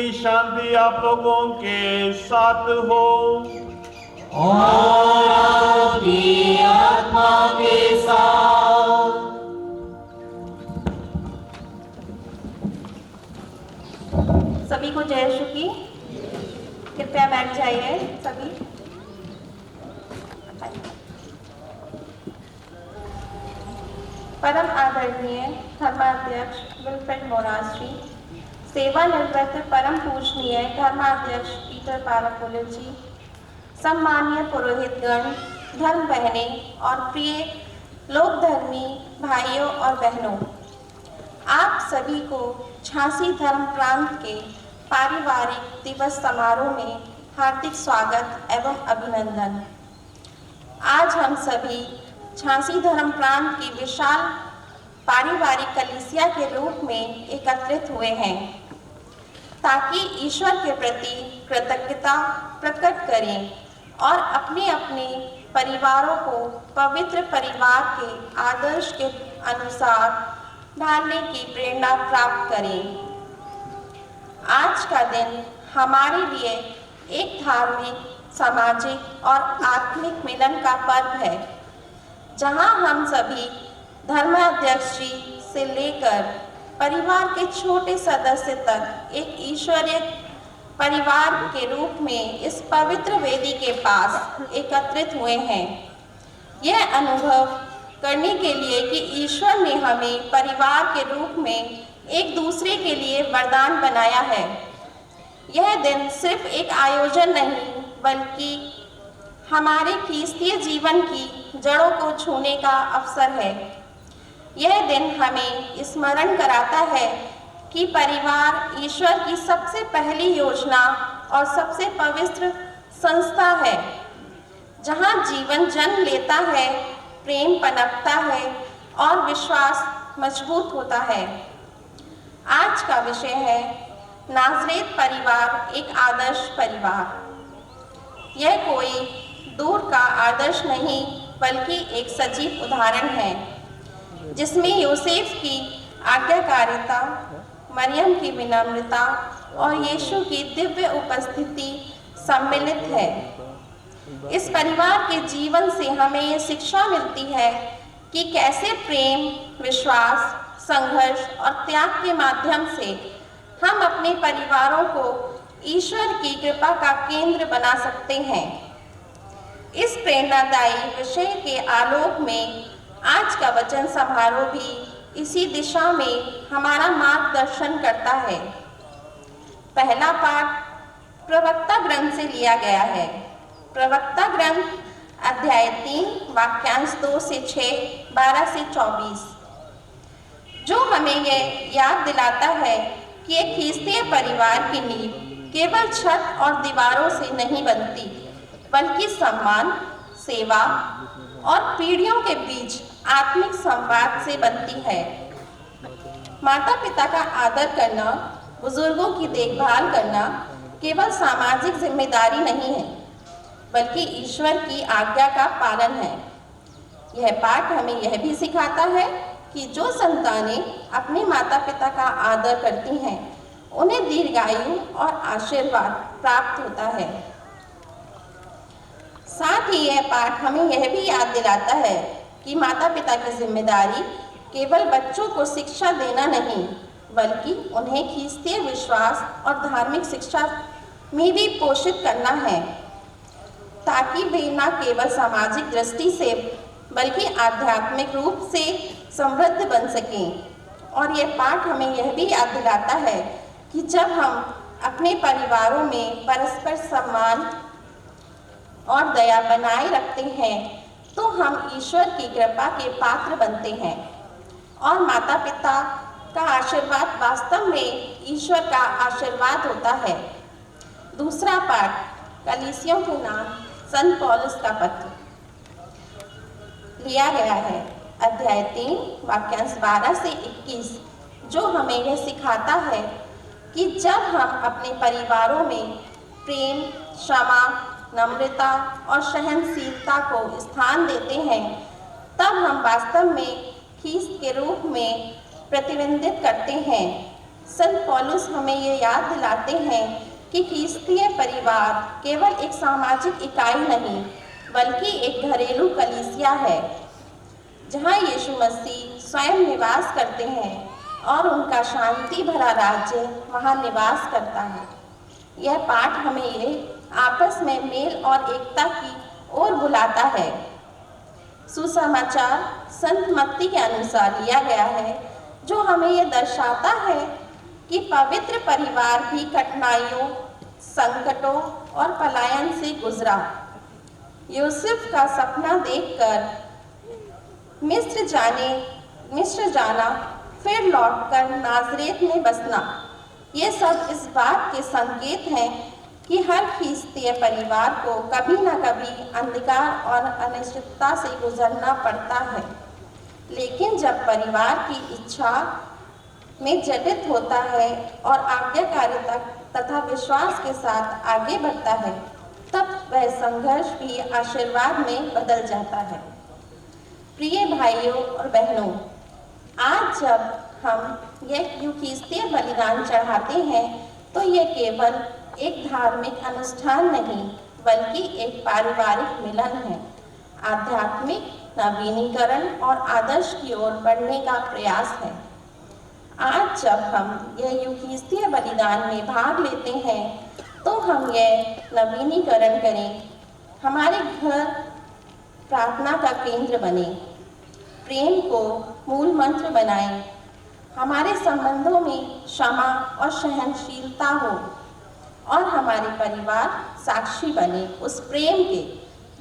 की शांति आप लोगों के साथ हो और आपकी आत्मा के साथ। सभी को जय यीशु की। कृपया बैठ जाइए सभी। परम आदरणीय धर्माध्यक्ष विल्फ्रेड मोरास जी, सेवानिवृत्त परम पूजनीय धर्माध्यक्ष पीटर पारापुले जी, सम्मानीय पुरोहितगण, धर्म बहनें और प्रिय लोकधर्मी भाइयों और बहनों, आप सभी को झांसी धर्म प्रांत के पारिवारिक दिवस समारोह में हार्दिक स्वागत एवं अभिनंदन। आज हम सभी झांसी धर्म प्रांत की विशाल पारिवारिक कलीसिया के रूप में एकत्रित हुए हैं ताकि ईश्वर के प्रति कृतज्ञता प्रकट करें और अपने अपने परिवारों को पवित्र परिवार के आदर्श के अनुसार ढालने की प्रेरणा प्राप्त करें। आज का दिन हमारे लिए एक धार्मिक, सामाजिक और आत्मिक मिलन का पर्व है, जहां हम सभी धर्माध्यक्ष जी से लेकर परिवार के छोटे सदस्य तक एक ईश्वरीय परिवार के रूप में इस पवित्र वेदी के पास एकत्रित हुए हैं। यह अनुभव करने के लिए कि ईश्वर ने हमें परिवार के रूप में एक दूसरे के लिए वरदान बनाया है। यह दिन सिर्फ एक आयोजन नहीं, बल्कि हमारे ख्रीस्तीय जीवन की जड़ों को छूने का अवसर है। यह दिन हमें स्मरण कराता है कि परिवार ईश्वर की सबसे पहली योजना और सबसे पवित्र संस्था है, जहां जीवन जन्म लेता है, प्रेम पनपता है और विश्वास मजबूत होता है। आज का विषय है नाज़रेत परिवार एक आदर्श परिवार। यह कोई दूर का आदर्श नहीं, बल्कि एक सजीव उदाहरण है, जिसमें यूसेफ की आज्ञाकारिता, मरियम की विनम्रता और यीशु की दिव्य उपस्थिति सम्मिलित है। इस परिवार के जीवन से हमें ये शिक्षा मिलती है कि कैसे प्रेम, विश्वास, संघर्ष और त्याग के माध्यम से हम अपने परिवारों को ईश्वर की कृपा का केंद्र बना सकते हैं। इस प्रेरणादायी विषय के आलोक में आज का वचन समारोह भी इसी दिशा में हमारा मार्गदर्शन करता है। पहला पाठ प्रवक्ता ग्रंथ से लिया गया है। प्रवक्ता ग्रंथ अध्याय 3 वाक्यांश 2 से 6, 12 से 24, जो हमें यह याद दिलाता है कि एक ख्रीस्तीय परिवार की नींव केवल छत और दीवारों से नहीं बनती, बल्कि सम्मान, सेवा और पीढ़ियों के बीच आत्मिक संवाद से बनती है। माता पिता का आदर करना, बुजुर्गों की देखभाल करना केवल सामाजिक जिम्मेदारी नहीं है, बल्कि ईश्वर की आज्ञा का पालन है। यह पाठ हमें यह भी सिखाता है कि जो संतानें अपने माता पिता का आदर करती हैं, उन्हें दीर्घायु और आशीर्वाद प्राप्त होता है। साथ ही यह पाठ हमें यह भी याद दिलाता है कि माता पिता की जिम्मेदारी केवल बच्चों को शिक्षा देना नहीं, बल्कि उन्हें ख्रीस्तीय विश्वास और धार्मिक शिक्षा में भी पोषित करना है, ताकि वे न केवल सामाजिक दृष्टि से बल्कि आध्यात्मिक रूप से समृद्ध बन सकें। और यह पाठ हमें यह भी याद दिलाता है कि जब हम अपने परिवारों में परस्पर सम्मान और दया बनाए रखते हैं, तो हम ईश्वर की कृपा के पात्र बनते हैं और माता पिता का आशीर्वाद वास्तव में ईश्वर का आशीर्वाद होता है। दूसरा पाठ कलीसियों के नाम संत पौलुस का पत्र लिया गया है, अध्याय 3 वाक्यांश 12 से 21, जो हमें यह सिखाता है कि जब हम अपने परिवारों में प्रेम, क्षमा, नम्रता और सहनशीलता को स्थान देते हैं, तब हम वास्तव में ख्रीस्त के रूप में प्रतिबिंबित करते हैं। संत पौलुस हमें ये याद दिलाते हैं कि ख्रिस्तीय परिवार केवल एक सामाजिक इकाई नहीं बल्कि एक घरेलू कलीसिया है, जहाँ यीशु मसीह स्वयं निवास करते हैं और उनका शांति भरा राज्य वहाँ निवास करता है। यह पाठ हमें ये आपस में मेल और एकता की ओर बुलाता है। सुसमाचार संत मत्ती के अनुसार लिया गया है, जो हमें यह दर्शाता है कि पवित्र परिवार भी कठिनाइयों, संकटों और पलायन से गुजरा। यूसुफ का सपना देखकर मिस्र जाना, फिर लौटकर नाजरेत में बसना, ये सब इस बात के संकेत हैं कि हर ख्रिस्तीय परिवार को कभी न कभी अंधकार और अनिश्चितता से गुजरना पड़ता है। लेकिन जब परिवार की इच्छा में जटित होता है और आज्ञाकारिता तथा विश्वास के साथ आगे बढ़ता है, तब वह संघर्ष भी आशीर्वाद में बदल जाता है। प्रिय भाइयों और बहनों, आज जब हम यह यूकेरिस्तीय बलिदान चढ़ाते हैं तो यह केवल एक धार्मिक अनुष्ठान नहीं बल्कि एक पारिवारिक मिलन है, आध्यात्मिक नवीनीकरण और आदर्श की ओर बढ़ने का प्रयास है। आज जब हम यह यूकेरिस्तीय बलिदान में भाग लेते हैं तो हम यह नवीनीकरण करें, हमारे घर प्रार्थना का केंद्र बने, प्रेम को मूल मंत्र बनाएं, हमारे संबंधों में क्षमा और सहनशीलता हो और हमारे परिवार साक्षी बने उस प्रेम के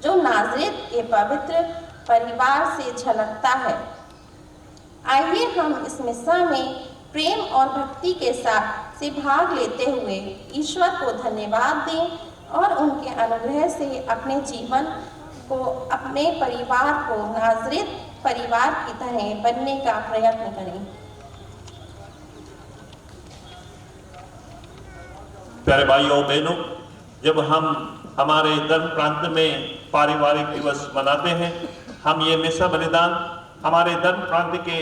जो नाजरेत के पवित्र परिवार से झलकता है। आइए हम इस मिस्सा में प्रेम और भक्ति के साथ से भाग लेते हुए ईश्वर को धन्यवाद दें और उनके अनुग्रह से अपने जीवन को, अपने परिवार को नाजरेत परिवार की तरह बनने का प्रयत्न करें। प्यारे भाइयों बहनों, जब हम हमारे धर्म प्रांत में पारिवारिक दिवस मनाते हैं, हम ये मिस्सा बलिदान हमारे धर्म प्रांत के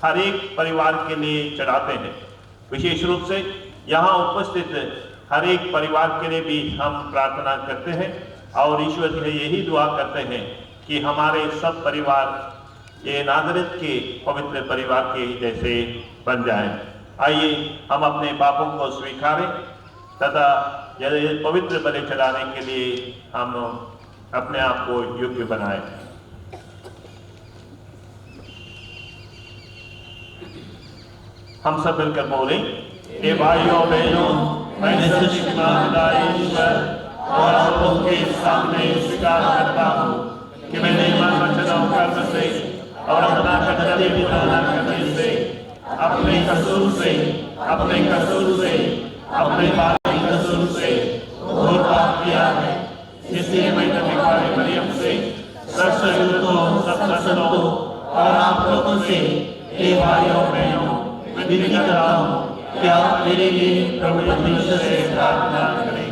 हर एक परिवार के लिए चढ़ाते हैं। विशेष रूप से यहाँ उपस्थित हर एक परिवार के लिए भी हम प्रार्थना करते हैं और ईश्वर से यही दुआ करते हैं कि हमारे सब परिवार ये नाजरेत के पवित्र परिवार के जैसे बन जाएं। आइए हम अपने पापों को स्वीकारें तथा यह पवित्र बलि चढ़ाने के लिए हम अपने आप को योग्य बनाएं। हम सब मिलकर बोलें, हे भाइयों बहनों, मैं सच्चिदा ईश्वर और आप लोगों के सामने स्वीकार करता हूँ कि मैंने मन वचन और कर्म से और अपना कर्तव्य निभाना करने से अपने कसूर से अपने बाकी कसूर से घोर पाप किया है। इसलिए मैं नबी वाली मरियम से सब संतों और आप लोगों से, हे भाइयों बहनों, विनती करता हूँ कि आप मेरे लिए प्रभु परमेश्वर से प्रार्थना करें।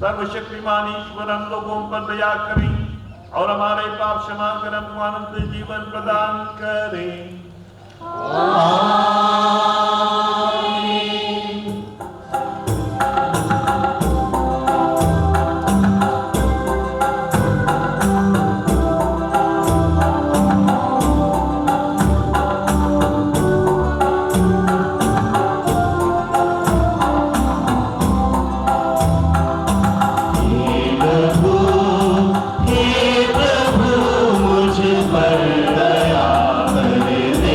सर्वशक्तिमान ईश्वर हम लोगों पर दया करें और हमारे पाप क्षमा कर हमको अनंत जीवन प्रदान करें। मुझ पर दया कर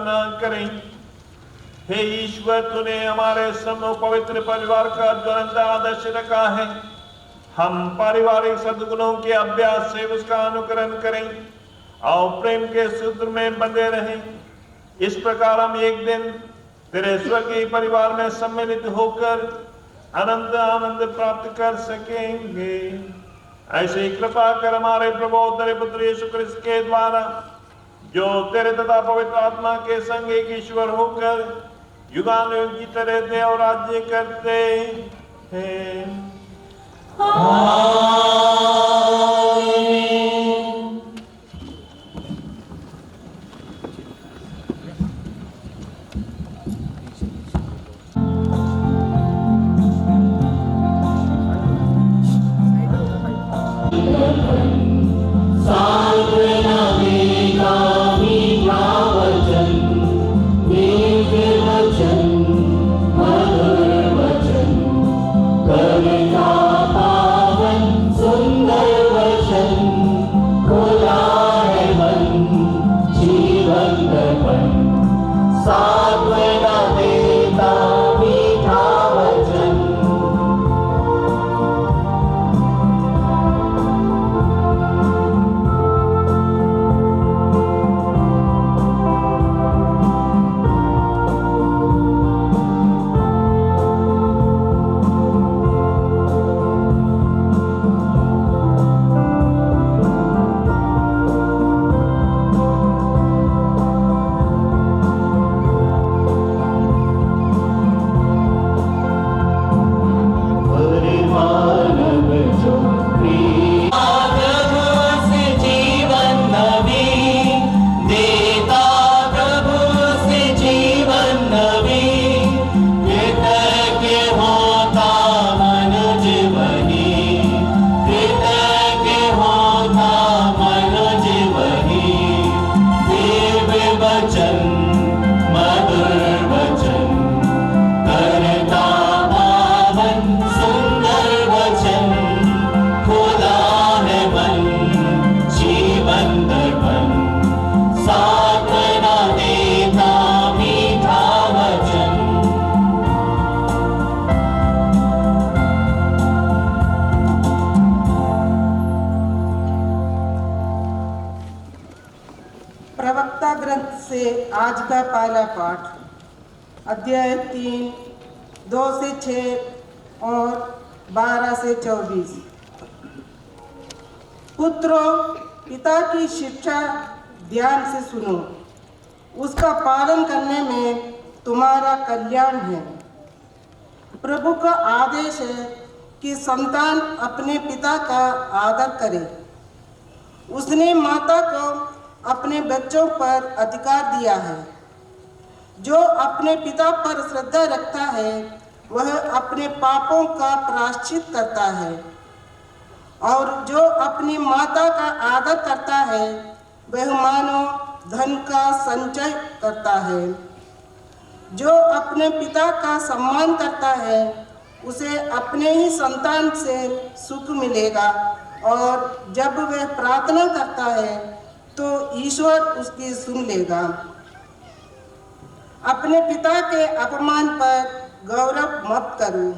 न करें। हे ईश्वर, तूने हमारे समूह पवित्र परिवार का ज्वलंत आदर्श रखा है। हम पारिवारिक सद्गुणों के अभ्यास से उसका अनुकरण करें और प्रेम के सूत्र में बंधे रहें। इस प्रकार हम एक दिन तेरे स्वर्गीय परिवार में सम्मिलित होकर अनंत आनंद प्राप्त कर सकेंगे। ऐसे ही कृपा कर हमारे प्रभु तेरे पुत्र यीशु क्रिस्त के द्वारा, जो तेरे तथा पवित्र आत्मा के संग एक ईश्वर होकर युगानुयुग जीते रहते और राज्य करते हैं। प्रवक्ता ग्रंथ से आज का पहला पाठ अध्याय 3 2 से 6 और 12 से 24। पुत्रों, पिता की शिक्षा ध्यान से सुनो, उसका पालन करने में तुम्हारा कल्याण है। प्रभु का आदेश है कि संतान अपने पिता का आदर करे। उसने माता को अपने बच्चों पर अधिकार दिया है। जो अपने पिता पर श्रद्धा रखता है वह अपने पापों का प्रायश्चित करता है, और जो अपनी माता का आदर करता है वह मानो धन का संचय करता है। जो अपने पिता का सम्मान करता है उसे अपने ही संतान से सुख मिलेगा, और जब वह प्रार्थना करता है तो ईश्वर उसकी सुन लेगा। अपने पिता के अपमान पर गौरव मत करो,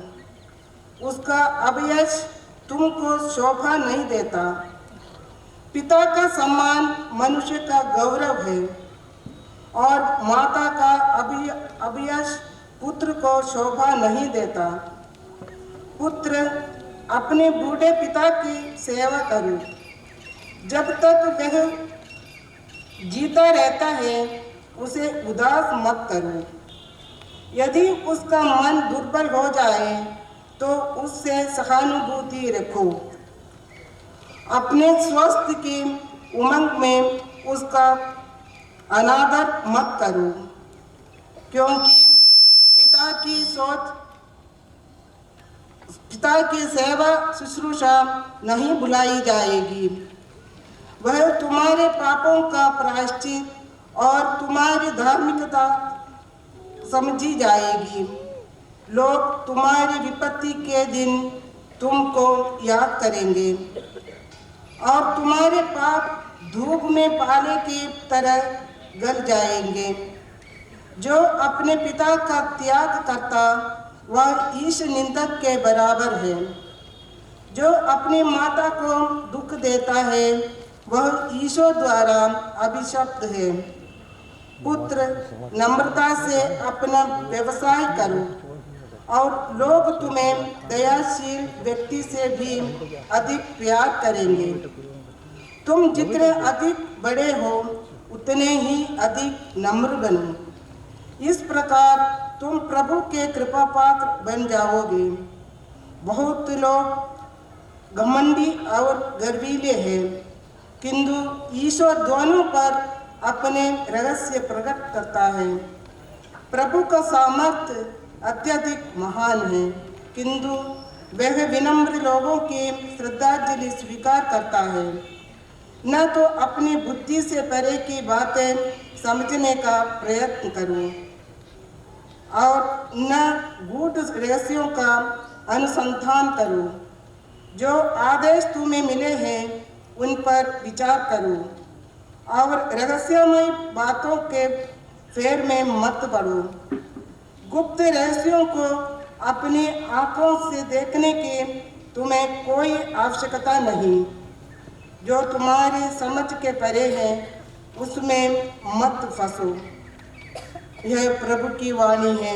उसका अपयश तुमको शोभा नहीं देता। पिता का सम्मान मनुष्य का गौरव है, और माता का अपयश पुत्र को शोभा नहीं देता। पुत्र, अपने बूढ़े पिता की सेवा करो, जब तक वह जीता रहता है उसे उदास मत करो। यदि उसका मन दुर्बल हो जाए तो उससे सहानुभूति रखो। अपने स्वास्थ्य की उमंग में उसका अनादर मत करो, क्योंकि पिता की सेवा शुश्रूषा नहीं भुलाई जाएगी। वह तुम्हारे पापों का प्रायश्चित और तुम्हारी धार्मिकता समझी जाएगी। लोग तुम्हारी विपत्ति के दिन तुमको याद करेंगे, और तुम्हारे पाप धूप में पाले की तरह गल जाएंगे। जो अपने पिता का त्याग करता वह ईश निंदक के बराबर है। जो अपनी माता को दुख देता है वह ईश्वर द्वारा अभिशप्त है। पुत्र, नम्रता से अपना व्यवसाय करो और लोग तुम्हें दयाशील व्यक्ति से भी अधिक प्यार करेंगे। तुम जितने अधिक बड़े हो उतने ही अधिक नम्र बनो। इस प्रकार तुम प्रभु के कृपा पात्र बन जाओगे। बहुत लोग घमंडी और गर्वीले हैं, किंतु ईश्वर दोनों पर अपने रहस्य प्रकट करता है। प्रभु का सामर्थ्य अत्यधिक महान है, किंतु वह विनम्र लोगों की श्रद्धांजलि स्वीकार करता है। न तो अपनी बुद्धि से परे की बातें समझने का प्रयत्न करो और न गूढ़ रहस्यों का अनुसंधान करो। जो आदेश तुम्हें मिले हैं उन पर विचार करो और रहस्यमय बातों के फेर में मत पड़ो। गुप्त रहस्यों को अपनी आंखों से देखने की तुम्हें कोई आवश्यकता नहीं। जो तुम्हारी समझ के परे है उसमें मत फंसो। यह प्रभु की वाणी है।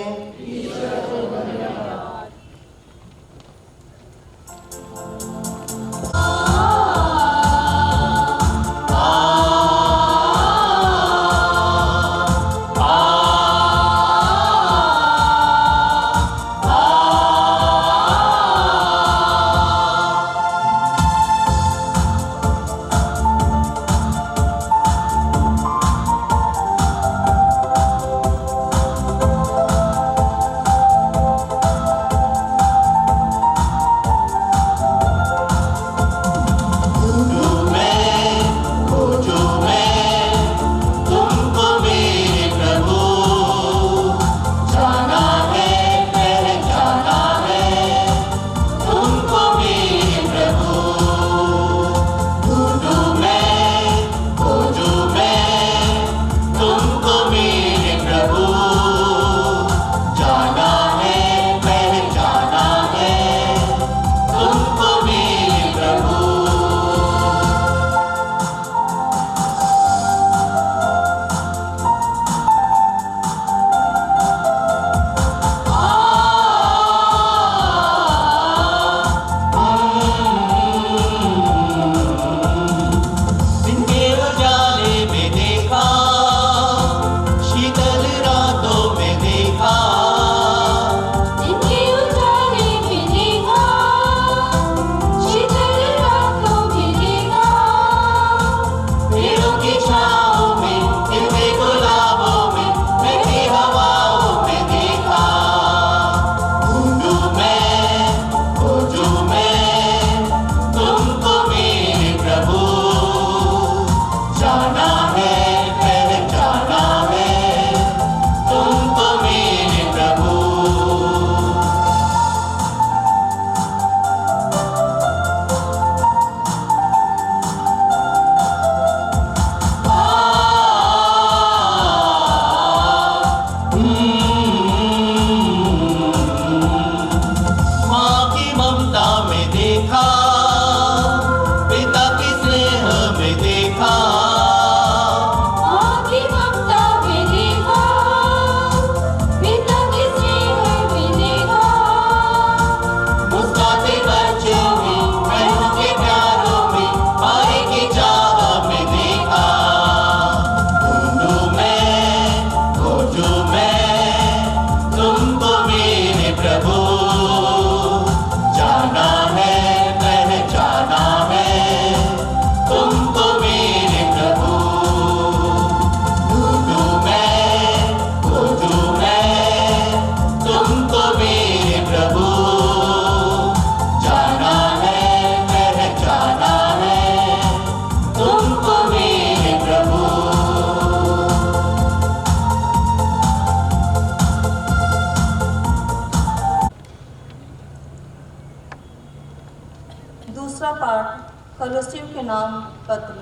दूसरा पाठ कलोसियों के नाम पत्र।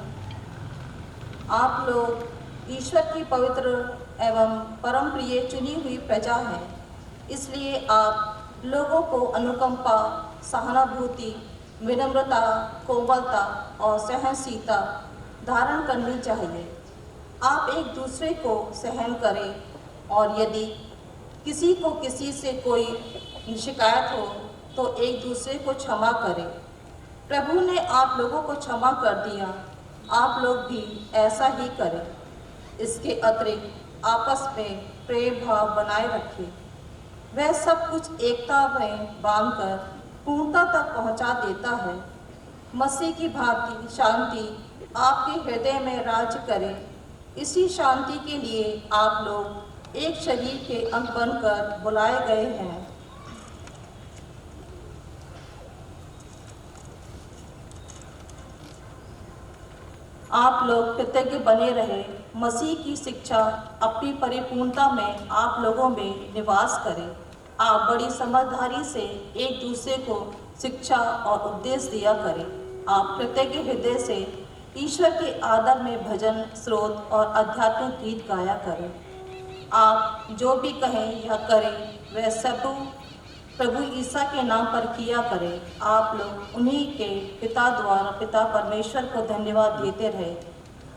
आप लोग ईश्वर की पवित्र एवं परम प्रिय चुनी हुई प्रजा है। इसलिए आप लोगों को अनुकंपा, सहानुभूति, विनम्रता, कोमलता और सहनशीलता धारण करनी चाहिए। आप एक दूसरे को सहन करें और यदि किसी को किसी से कोई शिकायत हो तो एक दूसरे को क्षमा करें। प्रभु ने आप लोगों को क्षमा कर दिया, आप लोग भी ऐसा ही करें। इसके अतिरिक्त आपस में प्रेम भाव बनाए रखें। वह सब कुछ एकता में बांधकर पूर्णता तक पहुंचा देता है। मसीह की भांति शांति आपके हृदय में राज्य करे। इसी शांति के लिए आप लोग एक शरीर के अंग बनकर बुलाए गए हैं। आप लोग कृतज्ञ बने रहे। मसीह की शिक्षा अपनी परिपूर्णता में आप लोगों में निवास करे। आप बड़ी समझदारी से एक दूसरे को शिक्षा और उपदेश दिया करें। आप कृतज्ञ हृदय से ईश्वर के आदर में भजन, स्रोत और आध्यात्मिक गीत गाया करें। आप जो भी कहें या करें वह सब प्रभु ईसा के नाम पर किया करें। आप लोग उन्हीं के पिता द्वारा पिता परमेश्वर को धन्यवाद देते रहे।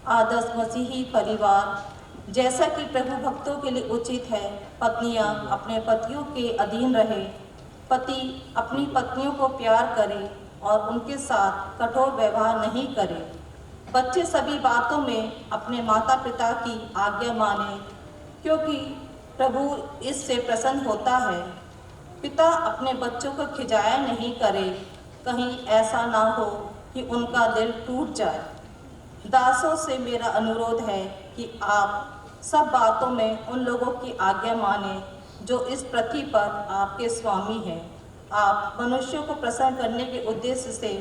आदर्श मसीही परिवार जैसा कि प्रभु भक्तों के लिए उचित है, पत्नियां अपने पतियों के अधीन रहे। पति अपनी पत्नियों को प्यार करें और उनके साथ कठोर व्यवहार नहीं करें। बच्चे सभी बातों में अपने माता पिता की आज्ञा माने, क्योंकि प्रभु इससे प्रसन्न होता है। पिता अपने बच्चों को खिजाया नहीं करे, कहीं ऐसा ना हो कि उनका दिल टूट जाए। दासों से मेरा अनुरोध है कि आप सब बातों में उन लोगों की आज्ञा माने जो इस पृथ्वी पर आपके स्वामी हैं। आप मनुष्यों को प्रसन्न करने के उद्देश्य से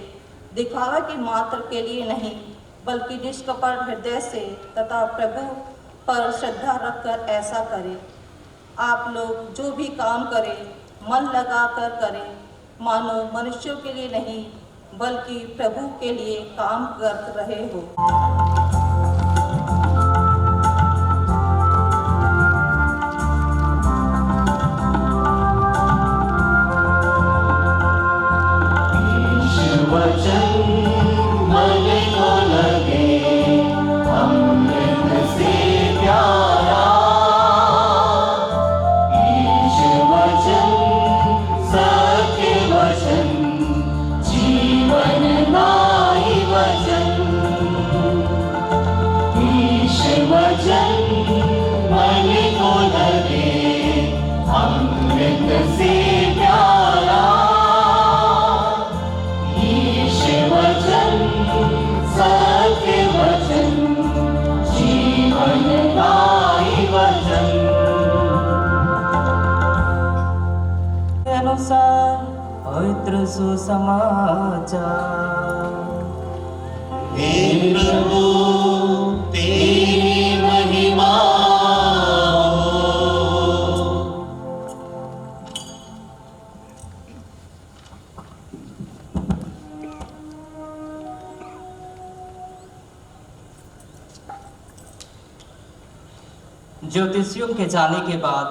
दिखावे के मात्र के लिए नहीं, बल्कि निष्कपट हृदय से तथा प्रभु पर श्रद्धा रखकर ऐसा करें। आप लोग जो भी काम करें मन लगा कर करें, मानो मनुष्यों के लिए नहीं बल्कि प्रभु के लिए काम कर रहे हो। पवित्र सुसमाचार। हे प्रभु तेरी महिमा हो। ज्योतिषियों के जाने के बाद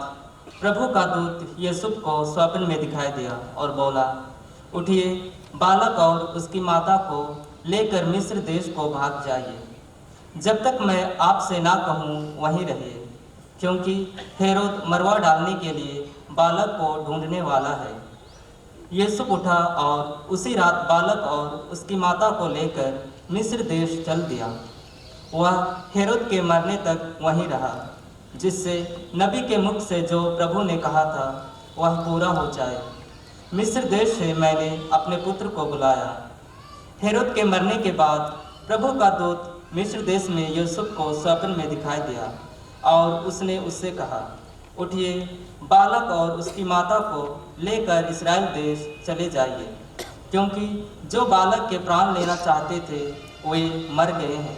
प्रभु का दूत यूसुफ को स्वप्न में दिखाई दिया और बोला, उठिए, बालक और उसकी माता को लेकर मिस्र देश को भाग जाइए। जब तक मैं आपसे ना कहूँ वहीं रहिए, क्योंकि हेरोद मरवा डालने के लिए बालक को ढूंढने वाला है। यूसुफ उठा और उसी रात बालक और उसकी माता को लेकर मिस्र देश चल दिया। वह हेरोद के मरने तक वहीं रहा, जिससे नबी के मुख से जो प्रभु ने कहा था वह पूरा हो जाए। मिस्र देश से मैंने अपने पुत्र को बुलाया। हेरोद के मरने के बाद प्रभु का दूत मिस्र देश में यूसुफ को स्वप्न में दिखाई दिया और उसने उससे कहा, उठिए, बालक और उसकी माता को लेकर इस्राएल देश चले जाइए, क्योंकि जो बालक के प्राण लेना चाहते थे वे मर गए हैं।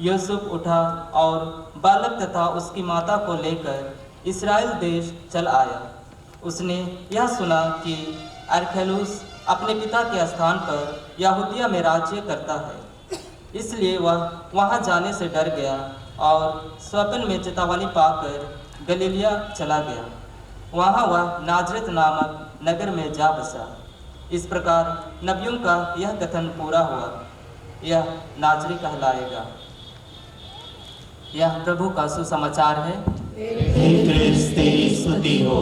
यूसुफ उठा और बालक तथा उसकी माता को लेकर इस्राएल देश चल आया। उसने यह सुना कि अरखेलुस अपने पिता के स्थान पर यहूदिया में राज्य करता है। इसलिए वह वहां जाने से डर गया और स्वप्न में चेतावनी पाकर गलीलिया चला गया। वहां वह नाजरत नामक नगर में जा बसा। इस प्रकार नबियों का यह कथन पूरा हुआ, यह नाजरी कहलाएगा। यह प्रभु का सुसमाचार है। हे क्रिस्त तेरी स्तुति हो।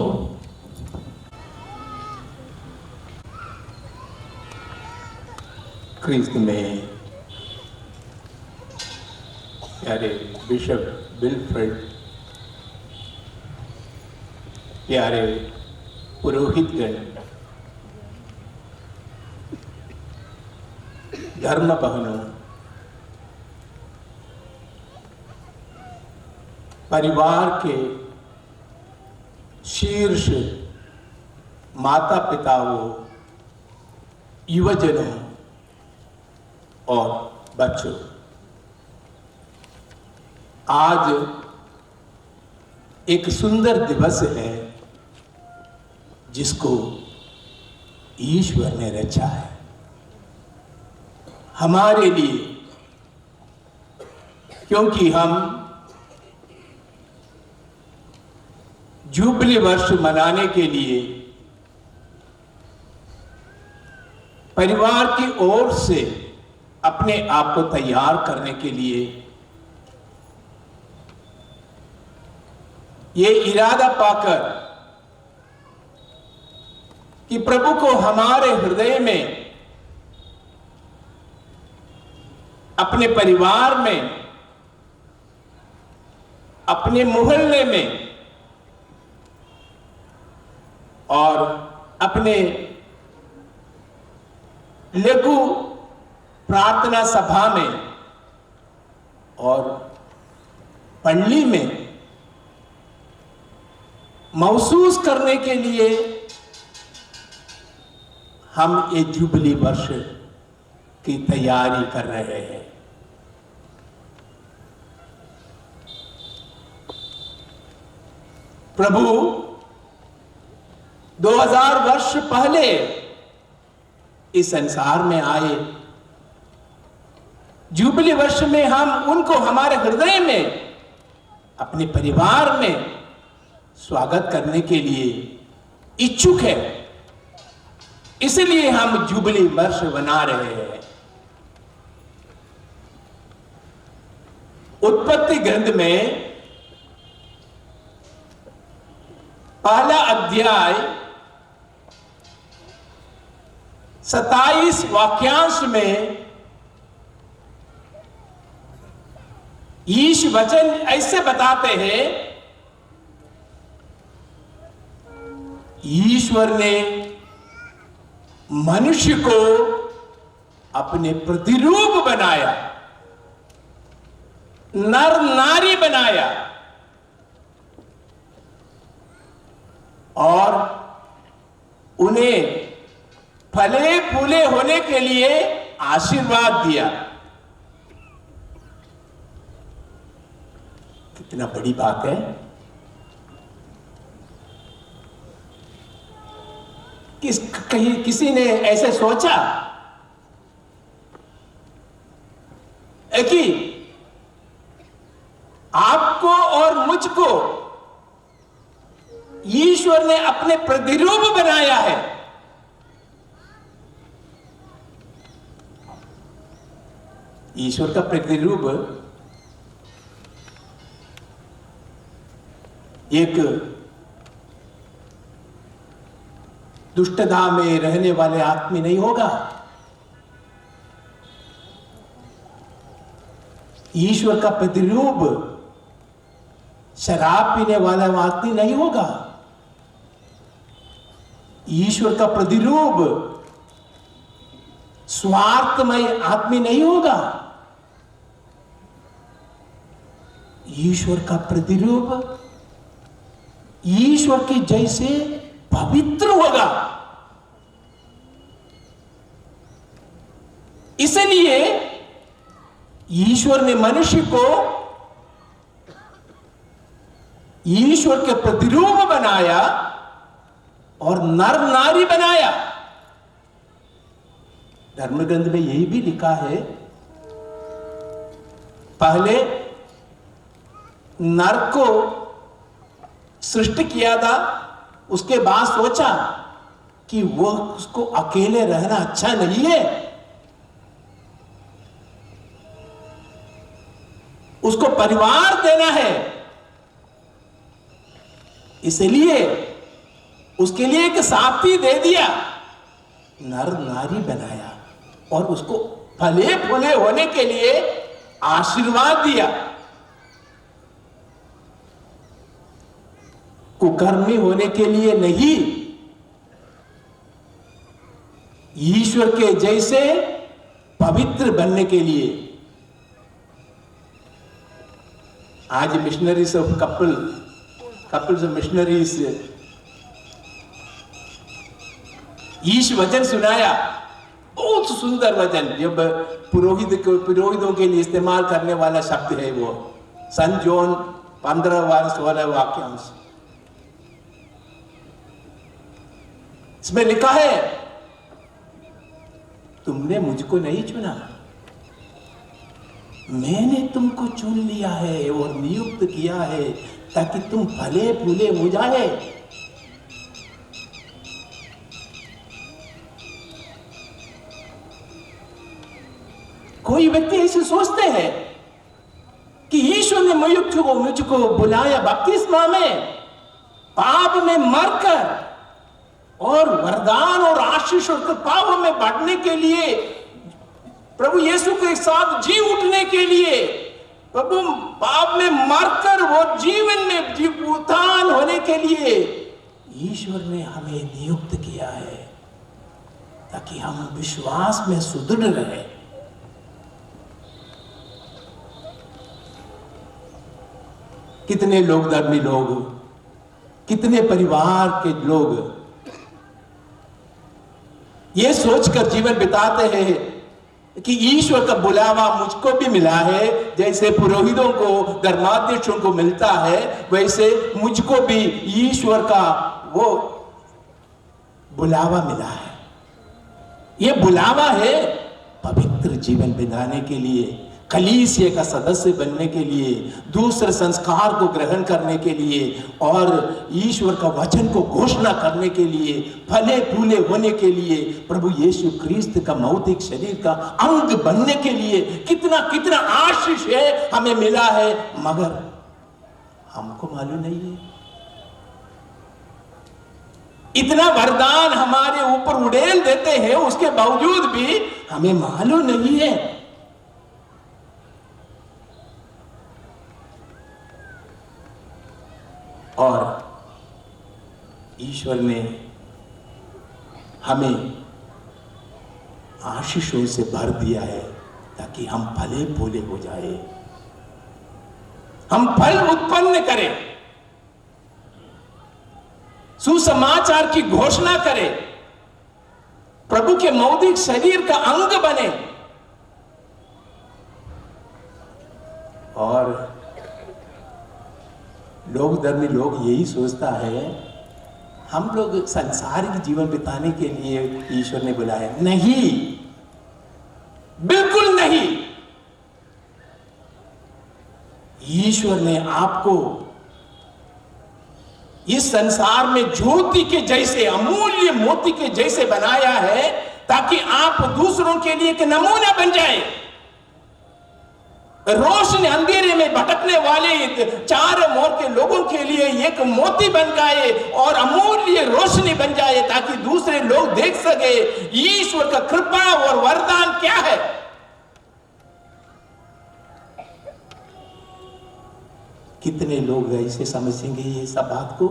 क्रिस्त में प्यारे बिशप विल्फ्रेड, प्यारे पुरोहितगण, धर्म बहनों, परिवार के शीर्ष माता पिताओं, युवजनों और बच्चों, आज एक सुंदर दिवस है जिसको ईश्वर ने रचा है हमारे लिए, क्योंकि हम जुबली वर्ष मनाने के लिए परिवार की ओर से अपने आप को तैयार करने के लिए ये इरादा पाकर कि प्रभु को हमारे हृदय में, अपने परिवार में, अपने मोहल्ले में और अपने लघु प्रार्थना सभा में और पल्ली में महसूस करने के लिए हम ये जुबली वर्ष की तैयारी कर रहे हैं। प्रभु 2000 वर्ष पहले इस संसार में आए। जुबली वर्ष में हम उनको हमारे हृदय में, अपने परिवार में स्वागत करने के लिए इच्छुक है, इसलिए हम जुबली वर्ष मना रहे हैं। उत्पत्ति ग्रंथ में पहला अध्याय 27 वाक्यांश में ईश वचन ऐसे बताते हैं, ईश्वर ने मनुष्य को अपने प्रतिरूप बनाया, नर नारी बनाया और उन्हें फले फूले होने के लिए आशीर्वाद दिया। कितना बड़ी बात है। किसी ने ऐसे सोचा कि आपको और मुझको ईश्वर ने अपने प्रतिरूप बनाया है। ईश्वर का प्रतिरूप एक दुष्टता में रहने वाले आदमी नहीं होगा। ईश्वर का प्रतिरूप शराब पीने वाला आदमी नहीं होगा। ईश्वर का प्रतिरूप स्वार्थमय आदमी नहीं होगा। ईश्वर का प्रतिरूप ईश्वर के जैसे पवित्र होगा। इसलिए ईश्वर ने मनुष्य को ईश्वर के प्रतिरूप बनाया और नर नारी बनाया। धर्म ग्रंथ में यही भी लिखा है पहले नर को सृष्टि किया था, उसके बाद सोचा कि वो उसको अकेले रहना अच्छा नहीं है, उसको परिवार देना है, इसलिए उसके लिए एक साथी दे दिया, नर नारी बनाया और उसको फले फूले होने के लिए आशीर्वाद दिया। कुकर्मी होने के लिए नहीं, ईश्वर के जैसे पवित्र बनने के लिए। आज missionaries of couples of missionaries ईश वचन सुनाया, बहुत सुंदर वचन, जब पुरोहितों के लिए इस्तेमाल करने वाला शब्द है वो, सन जॉन 15-16 वाक्यांश। इसमें लिखा है, तुमने मुझको नहीं चुना, मैंने तुमको चुन लिया है और नियुक्त किया है ताकि तुम फले फूले हो जाए। कोई व्यक्ति ऐसे सोचते हैं कि ईश्वर ने मुझको बुलाया बपतिस्मा में, पाप में मरकर और वरदान और आशीष और कृपाओं में बढ़ने के लिए, प्रभु यीशु के साथ जी उठने के लिए, प्रभु पाप में मरकर वो जीवन में जीव उत्थान होने के लिए ईश्वर ने हमें नियुक्त किया है ताकि हम विश्वास में सुदृढ़ रहे। कितने लोग, धर्मी लोग, कितने परिवार के लोग ये सोचकर जीवन बिताते हैं कि ईश्वर का बुलावा मुझको भी मिला है, जैसे पुरोहितों को, धर्माध्यक्षों को मिलता है, वैसे मुझको भी ईश्वर का वो बुलावा मिला है। ये बुलावा है पवित्र जीवन बिताने के लिए, कलीसिया का सदस्य बनने के लिए, दूसरे संस्कार को ग्रहण करने के लिए और ईश्वर का वचन को घोषणा करने के लिए, फले फूले होने के लिए, प्रभु यीशु क्रिस्त का मौतिक शरीर का अंग बनने के लिए। कितना कितना आशीष है हमें मिला है, मगर हमको मालूम नहीं है। इतना वरदान हमारे ऊपर उड़ेल देते हैं, उसके बावजूद भी हमें मालूम नहीं है। और ईश्वर ने हमें आशीषों से भर दिया है ताकि हम फले फूले हो जाए, हम फल उत्पन्न करें, सुसमाचार की घोषणा करें, प्रभु के मौलिक शरीर का अंग बने। और लोग, धर्मी लोग यही सोचता है हम लोग संसारिक जीवन बिताने के लिए ईश्वर ने बुलाया। नहीं, बिल्कुल नहीं। ईश्वर ने आपको इस संसार में ज्योति के जैसे, अमूल्य मोती के जैसे बनाया है ताकि आप दूसरों के लिए एक नमूना बन जाए, रोशनी अंधेरे में भटकने वाले चारों ओर के लोगों के लिए एक मोती बन जाए और अमूल्य रोशनी बन जाए ताकि दूसरे लोग देख सके ईश्वर का कृपा और वरदान क्या है। कितने लोग ऐसे समझेंगे ये सब बात को।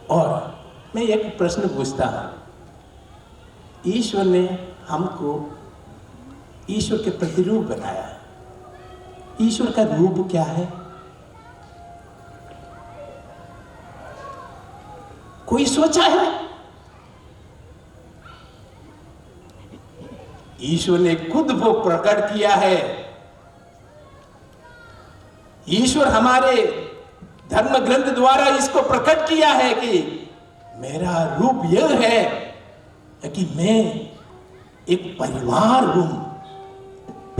और मैं एक प्रश्न पूछता हूं, ईश्वर ने हमको ईश्वर के प्रतिरूप बनाया। ईश्वर का रूप क्या है? कोई सोचा है? ईश्वर ने खुद वो प्रकट किया है। ईश्वर हमारे धर्म ग्रंथ द्वारा इसको प्रकट किया है कि मेरा रूप यह है कि मैं एक परिवार हूं,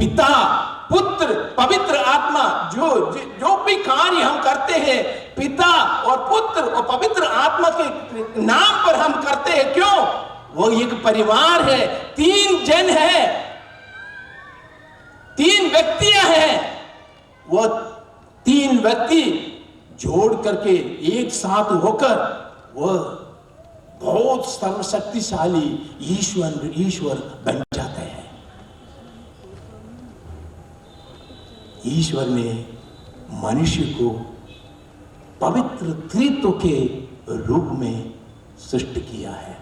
पिता, पुत्र, पवित्र आत्मा, जो भी कार्य हम करते हैं पिता और पुत्र और पवित्र आत्मा के नाम पर हम करते हैं। क्यों? वो एक परिवार है, 3 जन है, 3 व्यक्तियां हैं। वो 3 व्यक्ति जोड़ करके एक साथ होकर वो बहुत सर्वशक्तिशाली ईश्वर बन जाते हैं। ईश्वर ने मनुष्य को पवित्र त्रित्व के रूप में सृष्टि किया है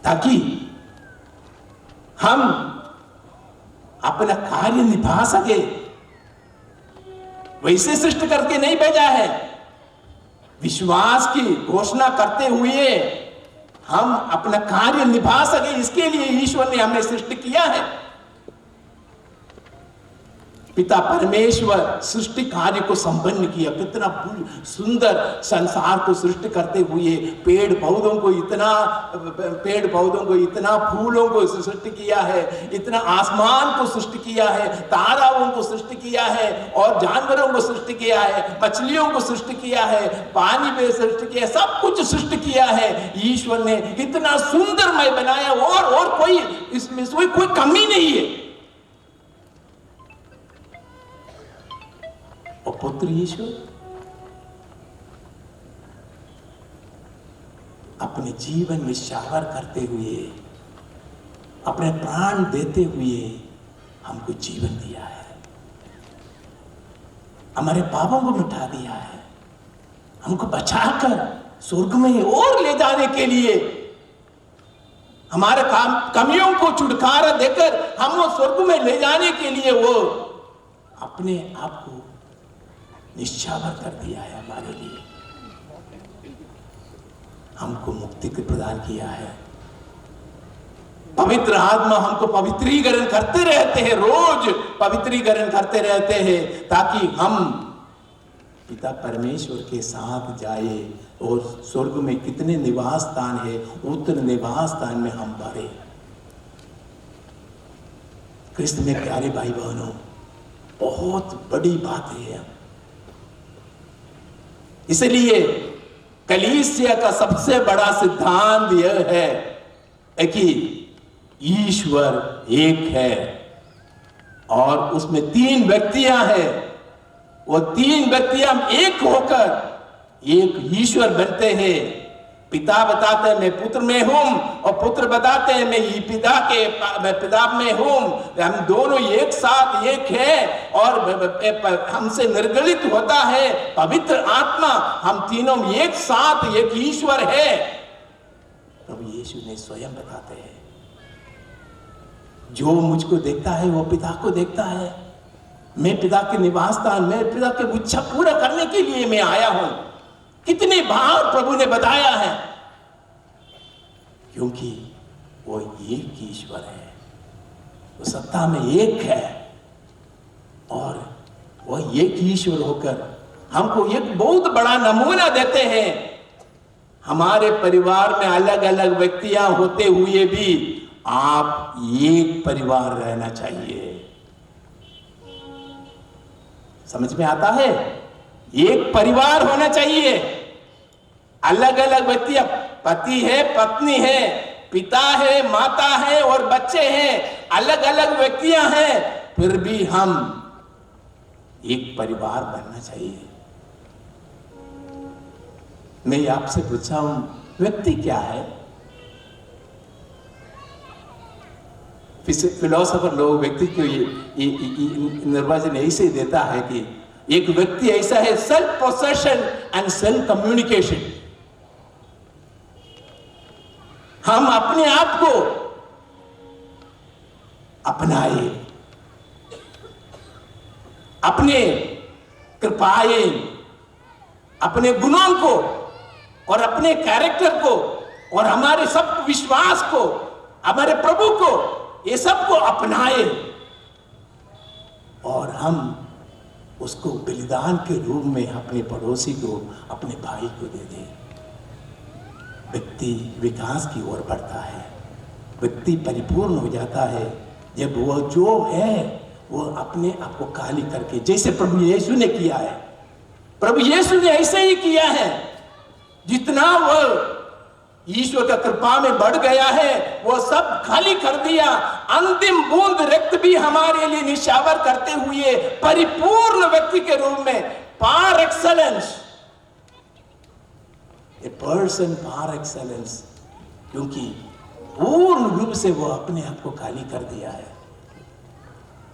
ताकि हम अपना कार्य निभा सके। वैसे सृष्टि करके नहीं भेजा है, विश्वास की घोषणा करते हुए हम अपना कार्य निभा सके, इसके लिए ईश्वर ने हमें सृष्टि किया है। पिता परमेश्वर सृष्टि कार्य को संपन्न किया। कितना सुंदर संसार को सृष्टि करते हुए पेड़ पौधों को इतना फूलों को सृष्टि किया है, इतना आसमान को सृष्टि किया है, ताराओं को सृष्टि किया है और जानवरों को सृष्टि किया है, मछलियों को सृष्टि किया है, पानी में सृष्टि किया है, सब कुछ सृष्टि किया है। ईश्वर ने इतना सुंदरमय बनाया और कोई इसमें कोई कमी नहीं है। और पुत्र यीशु अपने जीवन में शावर करते हुए, अपने प्राण देते हुए हमको जीवन दिया है, हमारे पापों को मिटा दिया है, हमको बचाकर स्वर्ग में और ले जाने के लिए, हमारे कमियों को छुटकारा देकर हम स्वर्ग में ले जाने के लिए वो अपने आप को निश्चावर कर दिया है। हमारे लिए हमको मुक्ति को प्रदान किया है। पवित्र आत्मा हमको पवित्रीकरण करते रहते हैं, रोज पवित्रीकरण करते रहते हैं ताकि हम पिता परमेश्वर के साथ जाए और स्वर्ग में कितने निवास स्थान है उतने निवास स्थान में हम बढ़े। कृष्ण में प्यारे भाई बहनों, बहुत बड़ी बात है। इसलिए कलीसिया का सबसे बड़ा सिद्धांत यह है कि ईश्वर एक है और उसमें 3 व्यक्तियां हैं। वो 3 व्यक्तियां एक होकर एक ईश्वर बनते हैं। पिता बताते हैं मैं पुत्र में हूं और पुत्र बताते हैं मैं पिता में हूं। हम दोनों एक साथ एक है और हमसे निर्गलित होता है पवित्र आत्मा। हम तीनों एक साथ एक ईश्वर है। प्रभु यीशु ने स्वयं बताते हैं जो मुझको देखता है वो पिता को देखता है। मैं पिता के निवास स्थान, मैं पिता की इच्छा पूरा करने के लिए मैं आया हूं। कितने बार प्रभु ने बताया है, क्योंकि वो एक ईश्वर है, वो सत्ता में एक है और वो एक ईश्वर होकर हमको एक बहुत बड़ा नमूना देते हैं। हमारे परिवार में अलग अलग व्यक्तियां होते हुए भी आप एक परिवार रहना चाहिए। समझ में आता है? एक परिवार होना चाहिए। अलग अलग व्यक्तियां, पति है, पत्नी है, पिता है, माता है और बच्चे हैं, अलग अलग व्यक्तियां हैं, फिर भी हम एक परिवार बनना चाहिए। मैं आपसे पूछा हूं व्यक्ति क्या है? फिलोसोफर लोग व्यक्ति को ये निर्वचन ऐसे देता है कि एक व्यक्ति ऐसा है self possession and self communication. हम अपने आप को अपनाए, अपने कृपाएं, अपने गुणों को और अपने कैरेक्टर को और हमारे सब विश्वास को, हमारे प्रभु को, ये सब को अपनाए और हम उसको बलिदान के रूप में अपने पड़ोसी को, अपने भाई को दे दें। व्यक्ति विकास की ओर बढ़ता है। व्यक्ति परिपूर्ण हो जाता है जब वो जो है वो अपने आप को खाली करके, जैसे प्रभु यीशु ने किया है। प्रभु यीशु ने ऐसे ही किया है। जितना वो ईश्वर का कृपा में बढ़ गया है वो सब खाली कर दिया। अंतिम बूंद रक्त भी हमारे लिए निशावर करते हुए परिपूर्ण व्यक्ति के रूप में, par excellence, a person par excellence, क्योंकि पूर्ण रूप से वो अपने आप को खाली कर दिया है।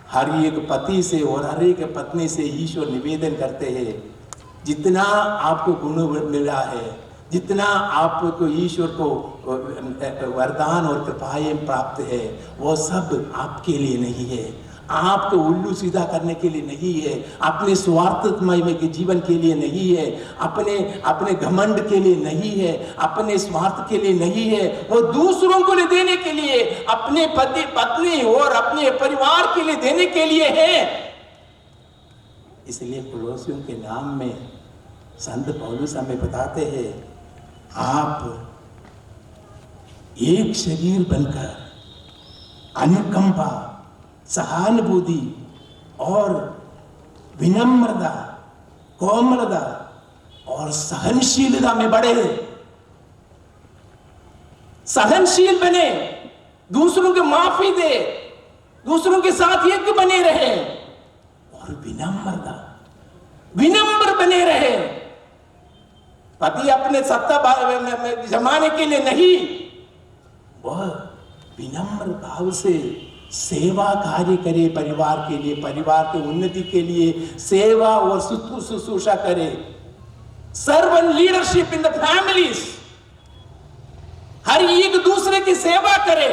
हर एक पति से और हर एक पत्नी से ईश्वर निवेदन करते हैं, जितना आपको गुण मिला है, जितना आपको ईश्वर को वरदान और कृपाएं प्राप्त है, वो सब आपके लिए नहीं है, आपको उल्लू सीधा करने के लिए नहीं है, अपने स्वार्थमय के जीवन के लिए नहीं है, अपने घमंड के लिए नहीं है, अपने स्वार्थ के लिए नहीं है, वो दूसरों को देने के लिए, अपने पति पत्नी और अपने परिवार के लिए देने के लिए है। इसलिए कुलोसियों के नाम में संत पौलुस हमें बताते हैं, आप एक शरीर बनकर अनुकंपा, सहानुभूति और विनम्रता, कोमलता और सहनशीलता में बढ़े, सहनशील बने, दूसरों के माफी दे, दूसरों के साथ एक बने रहे और विनम्र बने रहे। पति अपने सत्ता जमाने के लिए नहीं, वह विनम्र भाव से सेवा कार्य करे, परिवार के लिए, परिवार की उन्नति के लिए सेवा और शुश्रूषा करे। Servant leadership in the families, हर एक दूसरे की सेवा करे,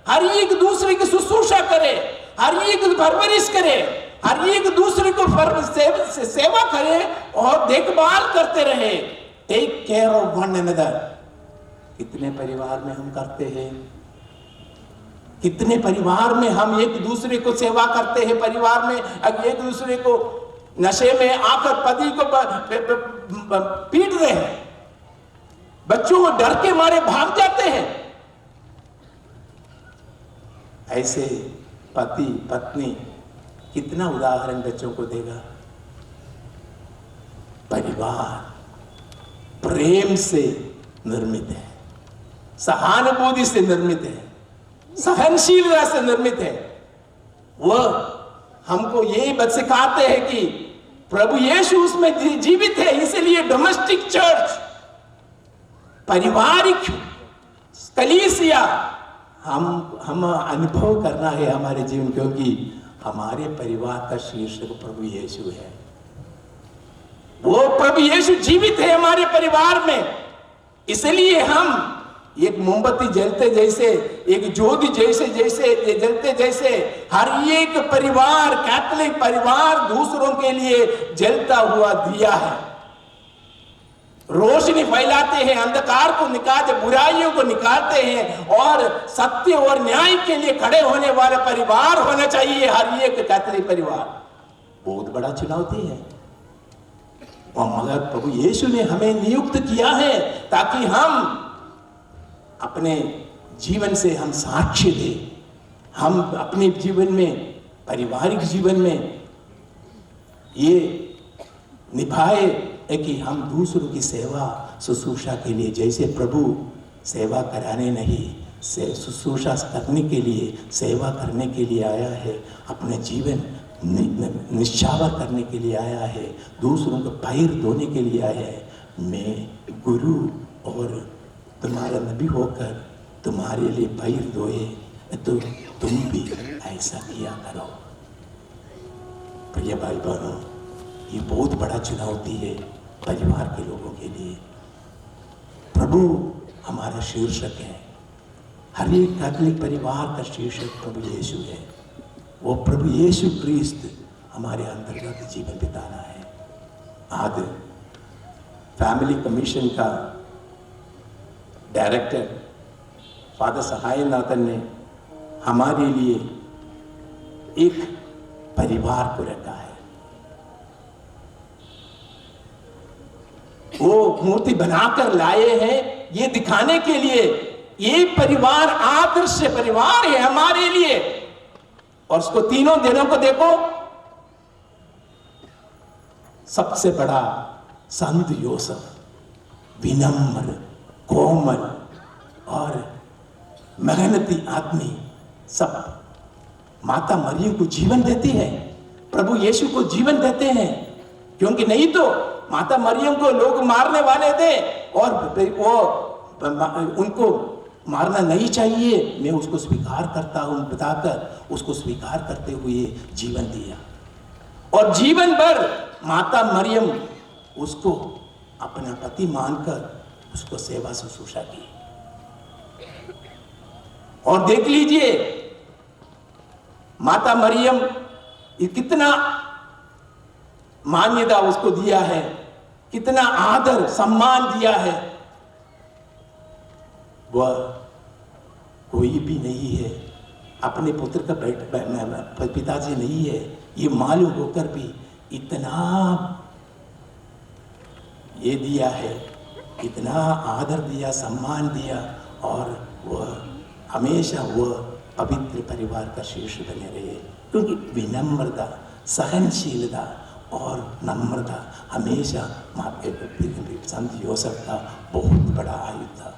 हर एक दूसरे की शुश्रूषा करे, हर एक परवरिश करे, हर एक दूसरे को सेवा करे और देखभाल करते रहे। Take care of one another. कितने परिवार में हम करते हैं, कितने परिवार में हम एक दूसरे को सेवा करते हैं, परिवार में एक दूसरे को नशे में आकर पति को पीट रहे हैं, बच्चों को डर के मारे भाग जाते हैं। ऐसे पति पत्नी कितना उदाहरण बच्चों को देगा। परिवार प्रेम से निर्मित है, सहानुभूति से निर्मित है, सहनशीलता से निर्मित है। वह हमको यही बात सिखाते हैं कि प्रभु यीशु उसमें जीवित है। इसलिए डोमेस्टिक चर्च, पारिवारिक कलीसिया हम अनुभव करना है हमारे जीवन, क्योंकि हमारे परिवार का शीर्षक प्रभु यीशु है। वो प्रभु यीशु जीवित है हमारे परिवार में। इसलिए हम एक मोमबत्ती जलते जैसे, एक ज्योति जैसे जलते जैसे हर एक परिवार, कैथोलिक परिवार दूसरों के लिए जलता हुआ दिया है, रोशनी फैलाते हैं, अंधकार को निकालते, बुराइयों को निकालते हैं और सत्य और न्याय के लिए खड़े होने वाला परिवार होना चाहिए हर एक कैथोलिक परिवार। बहुत बड़ा चुनौती है, और मगर प्रभु यीशु ने हमें नियुक्त किया है ताकि हम अपने जीवन से हम साक्ष्य दें, हम अपने जीवन में, पारिवारिक जीवन में ये निभाए कि हम दूसरों की सेवा शुश्रूषा के लिए, जैसे प्रभु सेवा कराने नहीं, शुश्रूषा करने के लिए, सेवा करने के लिए आया है, अपने जीवन निश्चावर करने के लिए आया है, दूसरों को पैर धोने के लिए आया है। मैं गुरु और तुम्हारा नबी होकर तुम्हारे लिए पैर धोए तो तुम भी ऐसा किया करो। प्रिय भाई बहनों, ये बहुत बड़ा चुनौती है परिवार के लोगों के लिए। प्रभु हमारा शीर्षक है, हर एक कैथोलिक परिवार का शीर्षक प्रभु यीशु है। वो प्रभु यीशु क्रिस्त हमारे अंतर्गत जीवन बिताना है। आज फैमिली कमीशन का डायरेक्टर फादर सहाय नाथन ने हमारे लिए एक परिवार को रखा है। वो मूर्ति बनाकर लाए हैं ये दिखाने के लिए ये परिवार आदर्श परिवार है हमारे लिए। और उसको तीनों दिनों को देखो, सबसे बड़ा संत योसेफ, विनम्र, कोमल और मेहनती आदमी, सब माता मरियम को जीवन देती है, प्रभु यीशु को जीवन देते हैं। क्योंकि नहीं तो माता मरियम को लोग मारने वाले थे और वो उनको मारना नहीं चाहिए, मैं उसको स्वीकार करता हूं बताकर उसको स्वीकार करते हुए जीवन दिया। और जीवन भर माता मरियम उसको अपना पति मानकर उसको सेवा शुश्रूषा की। और देख लीजिए माता मरियम कितना मान्यता उसको दिया है, कितना आदर सम्मान दिया है। वह कोई भी नहीं है, अपने पुत्र का पिताजी नहीं है, ये मालूम होकर भी इतना ये दिया है, इतना आदर दिया, सम्मान दिया। और वह हमेशा वह पवित्र परिवार का शीर्ष बने रहे, क्योंकि विनम्रता, सहनशीलता और नम्रता हमेशा संत योसेफ का बहुत बड़ा आयु था।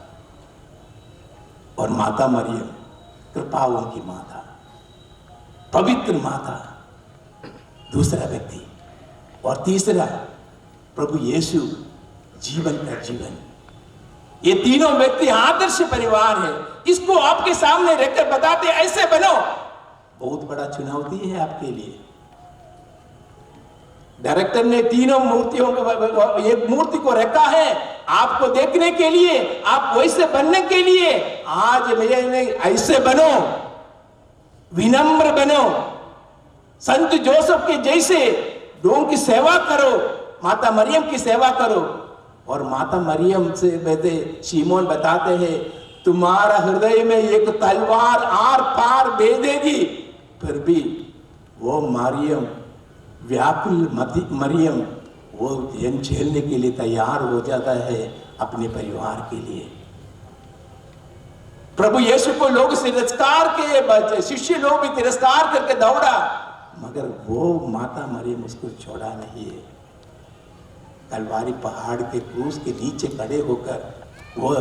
और माता मरियम कृपाओं की माता, पवित्र माता, दूसरा व्यक्ति। और तीसरा प्रभु यीशु, जीवन का जीवन। ये तीनों व्यक्ति आदर्श परिवार है। इसको आपके सामने रखकर बताते ऐसे बनो, बहुत बड़ा चुनौती है आपके लिए। डायरेक्टर ने तीनों मूर्तियों को, एक मूर्ति को रखा है आपको देखने के लिए, आप वैसे बनने के लिए। आज मैंने ऐसे बनो, विनम्र बनो, संत जोसेफ के जैसे लोगों की सेवा करो, माता मरियम की सेवा करो। और माता मरियम से कहते शिमोन बताते हैं, तुम्हारा हृदय में एक तलवार आर पार भेदेगी, फिर भी वो मरियम, व्याकुल मरियम, वो जन झेलने के लिए तैयार हो जाता है अपने परिवार के लिए। प्रभु यीशु को लोग तिरस्कार के, शिष्य लोग भी तिरस्कार करके दौड़ा, मगर वो माता मरियम उसको छोड़ा नहीं है। कलवारी पहाड़ के क्रूस के नीचे खड़े होकर वह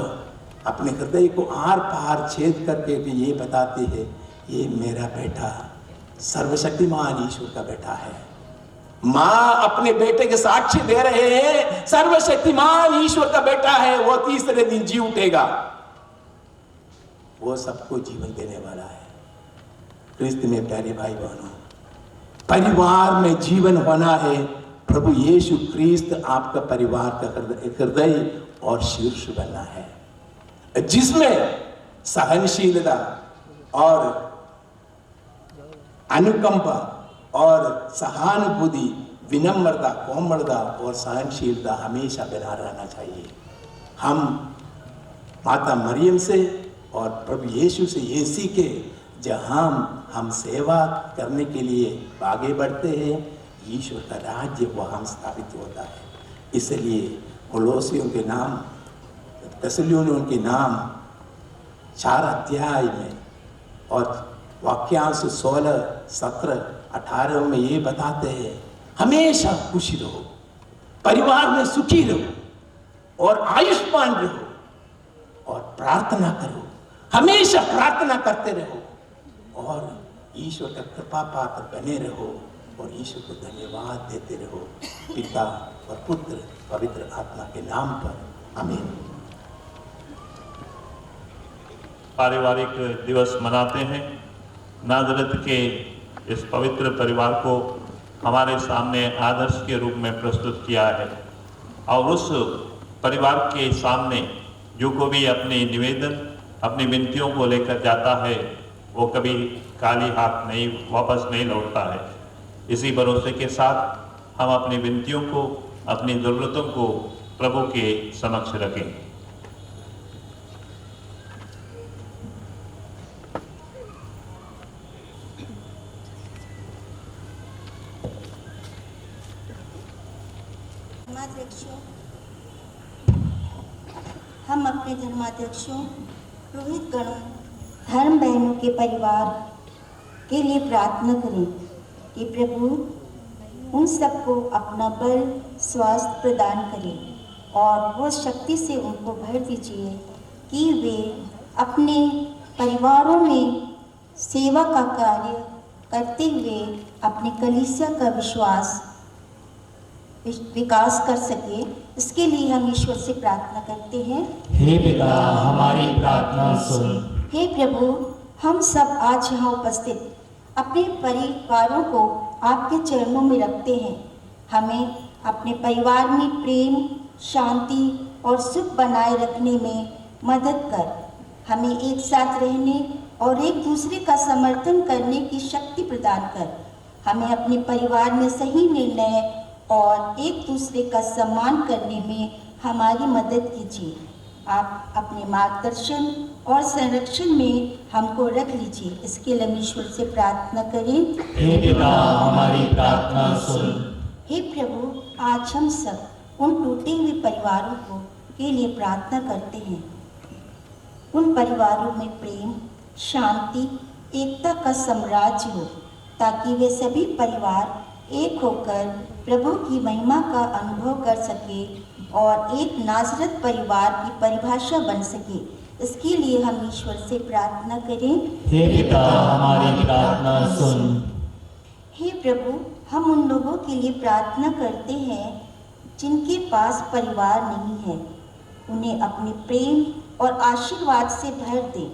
अपने हृदय को आर पार छेद करके भी ये बताती है, ये मेरा बेटा सर्वशक्तिमान ईश्वर का बेटा है। माँ अपने बेटे के साक्ष्य दे रहे हैं, सर्वशक्तिमान ईश्वर का बेटा है, वो तीसरे दिन जी उठेगा, वो सबको जीवन देने वाला है। क्रिस्त में प्यारे भाई बहनों, परिवार में जीवन होना है। प्रभु यीशु क्रिस्त आपका परिवार का हृदय और शीर्ष बनना है, जिसमें सहनशीलता और अनुकंपा और सहानुभूति, विनम्रता, कोमलता और सहनशीलता हमेशा बना रहना चाहिए। हम माता मरियम से और प्रभु यीशु से ये सीखे, जहाँ हम सेवा करने के लिए आगे बढ़ते हैं, ईश्वर का राज्य वहाँ स्थापित होता है। इसलिए कोलोसियों के नाम, तसलियोनियों के नाम 4 अध्याय में और वाक्यांश 16, 17, 18 में ये बताते हैं, हमेशा खुशी रहो, परिवार में सुखी रहो और आयुष्मान रहो और प्रार्थना करो, हमेशा प्रार्थना करते रहो और ईश्वर का कृपा पात्र बने रहो और ईश्वर को धन्यवाद देते रहो। पिता और पुत्र पवित्र आत्मा के नाम पर, आमीन। पारिवारिक दिवस मनाते हैं। नाज़रेत के इस पवित्र परिवार को हमारे सामने आदर्श के रूप में प्रस्तुत किया है, और उस परिवार के सामने जो को भी अपने निवेदन, अपनी विनतियों को लेकर जाता है, वो कभी खाली हाथ नहीं वापस नहीं लौटता है। इसी भरोसे के साथ हम अपनी विनतियों को, अपनी ज़रूरतों को प्रभु के समक्ष रखें। हम अपने धर्माध्यक्षों पुरोहित गणों, धर्म बहनों के परिवार के लिए प्रार्थना करें कि प्रभु उन सबको अपना बल स्वास्थ्य प्रदान करें और वो शक्ति से उनको भर दीजिए कि वे अपने परिवारों में सेवा का कार्य करते हुए अपने कलीसिया का विकास कर सके। इसके लिए हम ईश्वर से प्रार्थना करते हैं। हे पिता, हमारी प्रार्थना सुन। हे प्रभु, हम सब आज यहाँ उपस्थित अपने परिवारों को आपके चरणों में रखते हैं। हमें अपने परिवार में प्रेम, शांति और सुख बनाए रखने में मदद कर। हमें एक साथ रहने और एक दूसरे का समर्थन करने की शक्ति प्रदान कर। हमें अपने परिवार में सही निर्णय और एक दूसरे का सम्मान करने में हमारी मदद कीजिए। आप अपने मार्गदर्शन और संरक्षण में हमको रख लीजिए। इसके लिए हम ईश्वर से प्रार्थना करें। हे पिता, हमारी प्रार्थना सुन। हे प्रभु, आज हम सब उन टूटे हुए परिवारों के लिए प्रार्थना करते हैं। उन परिवारों में प्रेम, शांति, एकता का साम्राज्य हो, ताकि वे सभी परिवार एक होकर प्रभु की महिमा का अनुभव कर सके और एक नाज़रत परिवार की परिभाषा बन सके। इसके लिए हम ईश्वर से प्रार्थना करें। हे पिता, हमारी प्रार्थना सुन। हे प्रभु, हम उन लोगों के लिए प्रार्थना करते हैं जिनके पास परिवार नहीं है। उन्हें अपने प्रेम और आशीर्वाद से भर दे।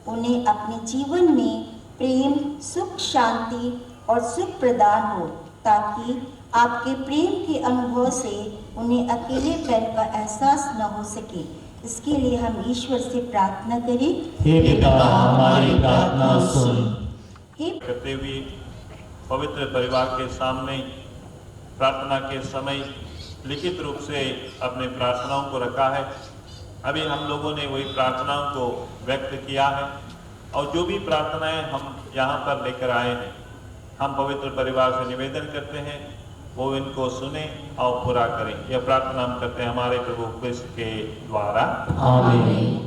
उन्हें अपने जीवन में प्रेम, सुख, शांति और सुख प्रदान हो, ताकि आपके प्रेम के अनुभव से उन्हें अकेलेपन का एहसास न हो सके। इसके लिए हम ईश्वर से प्रार्थना करें। हे पिता, हमारी प्रार्थना सुन। हे करते हुए पवित्र परिवार के सामने प्रार्थना के समय लिखित रूप से अपने प्रार्थनाओं को रखा है। अभी हम लोगों ने वही प्रार्थनाओं को व्यक्त किया है और जो भी प्रार्थनाएं हम यहाँ पर लेकर आए हैं, हम पवित्र परिवार से निवेदन करते हैं वो इनको सुने और पूरा करें। यह प्रार्थना हम करते हैं हमारे प्रभु क्रिस्त के द्वारा। आमीन।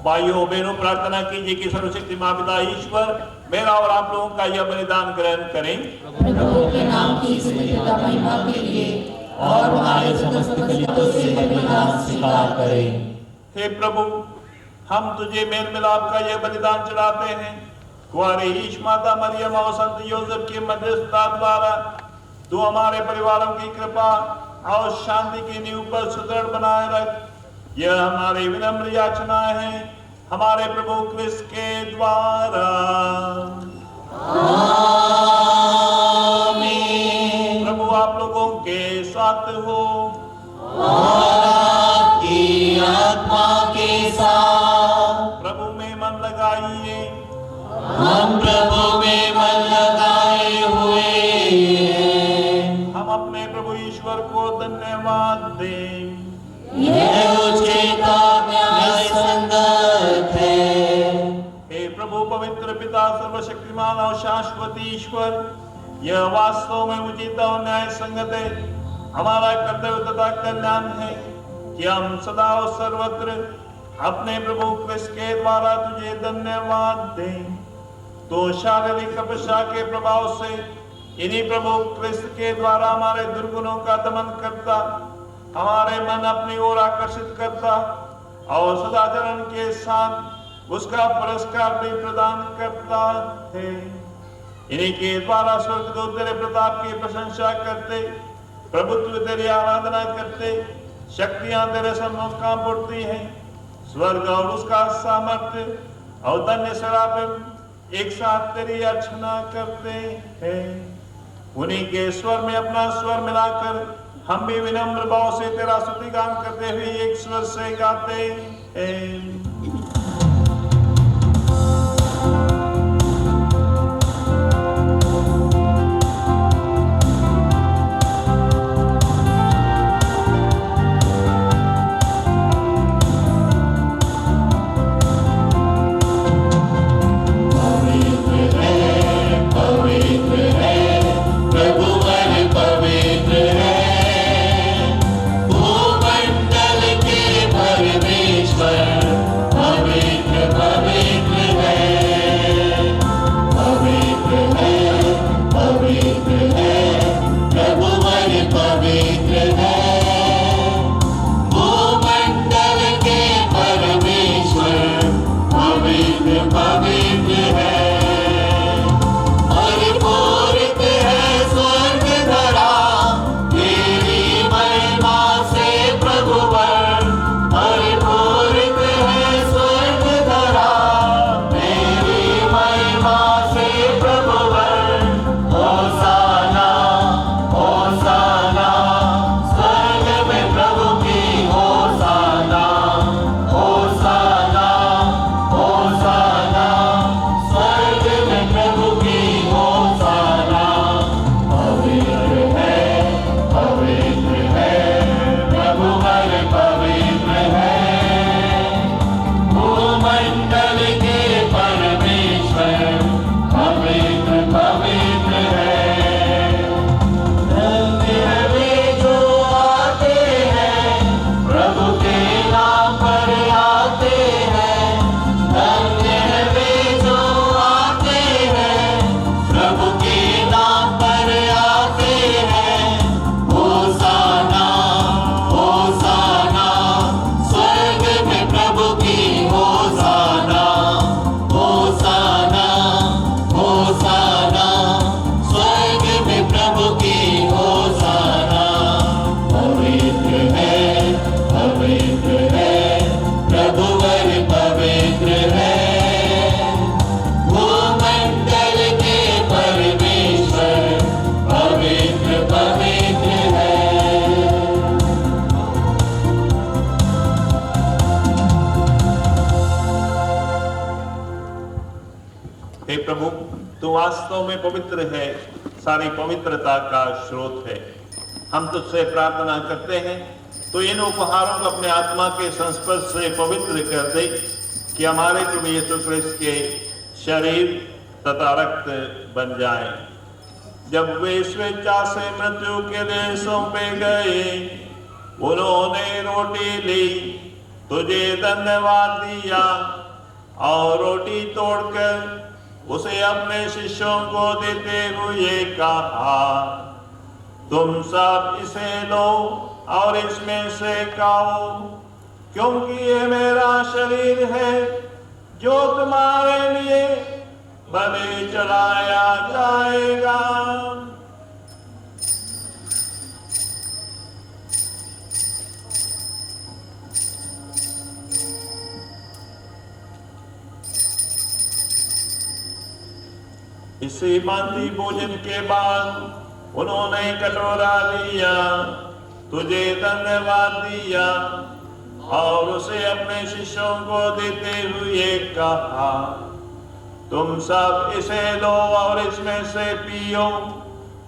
भाइयों बहनों प्रार्थना कीजिए कि सर्वशक्ति माँ पिता ईश्वर मेरा और आप लोगों का यह बलिदान ग्रहण करें। प्रभु के नाम की स्तुति महिमा के लिए और हमारे समस्त कलियों से बलिदान स्वीकार करें। हे प्रभु, हम तुझे मेल मिलाप का यह बलिदान चढ़ाते हैं। कुंवारी ईश माता मरियम और संत योसेफ की मध्यस्थता द्वारा तू हमारे परिवारों की कृपा और शांति की नींव पर सुदृढ़ बनाए रख। यह हमारी विनम्र याचना है हमारे प्रभु क्रिस्त के द्वारा। आमीन। प्रभु आप लोगों के साथ हो और आपकी आत्मा के साथ। प्रभु में मन लगाइए। हम प्रभु में मन लगाए हुए हैं। हम अपने प्रभु ईश्वर को धन्यवाद दें। यह उचित और न्याय संगत है। हे प्रभु पवित्र पिता सर्वशक्तिमान और शाश्वत ईश्वर, यह वास्तव में उचित और न्याय संगत है। हमारा कर्तव्य तथा कल्याण है कि हम सदा और सर्वत्र अपने प्रभु क्रिस्त के द्वारा तुझे धन्यवाद दें। तो शारीरिक तपस्या के प्रभाव से इन्हीं प्रभु क्रिस्त के द्वारा हमारे दुर्गुणों का दमन करता, हमारे मन अपनी ओर आकर्षित करता और सदाचरण के साथ उसका पुरस्कार भी प्रदान करता है। इन्हीं के द्वारा स्वर्गदूत तेरे प्रताप की प्रशंसा करते, प्रभुत्व तेरी आराधना करते, शक्तियां तेरे सम्मुख कांप उठती हैं। स्वर्ग और उसका सामर्थ्य और धन्य सराफिम एक साथ तेरी अर्चना करते हैं। उन्हीं के स्वर में अपना स्वर मिलाकर हम भी विनम्र भाव से तेरा स्तुतिगान करते हुए एक स्वर से गाते हैं। प्रभु तू वास्तव में पवित्र है, सारी पवित्रता का स्रोत है। हम तुझसे प्रार्थना करते हैं तो इन उपहारों को अपने आत्मा के संस्पर्श से पवित्र कर दे कि हमारे प्रभु यीशु क्रिस्त के शरीर तथा रक्त बन जाए। जब वे स्वेच्छा से मृत्यु के लिए सौंपे गए, उन्होंने रोटी ली, तुझे धन्यवाद दिया और रोटी तोड़कर उसे अपने शिष्यों को देते हुए कहा, तुम सब इसे लो और इसमें से खाओ, क्योंकि ये मेरा शरीर है जो तुम्हारे लिए बलि चढ़ाया जाएगा। इसी मांदी भोजन के बाद उन्होंने कटोरा लिया, तुझे धन्यवाद दिया और उसे अपने शिष्यों को देते हुए कहा, तुम सब इसे लो और इसमें से पियो,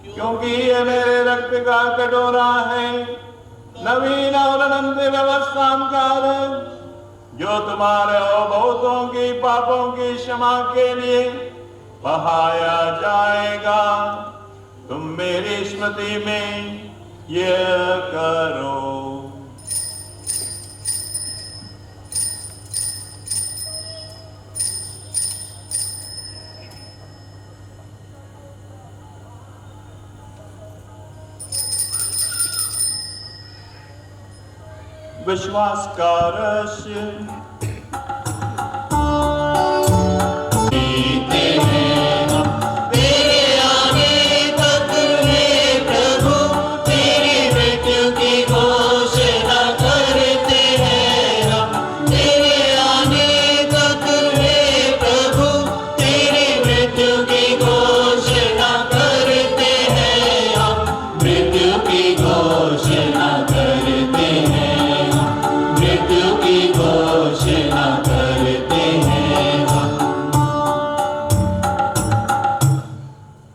क्योंकि ये मेरे रक्त का कटोरा है, नवीन और अनंत व्यवस्था का रक्त, जो तुम्हारे और बहुतों की पापों की क्षमा के लिए बहाया जाएगा। तुम मेरी स्मृति में यह करो। विश्वास का रहस्य।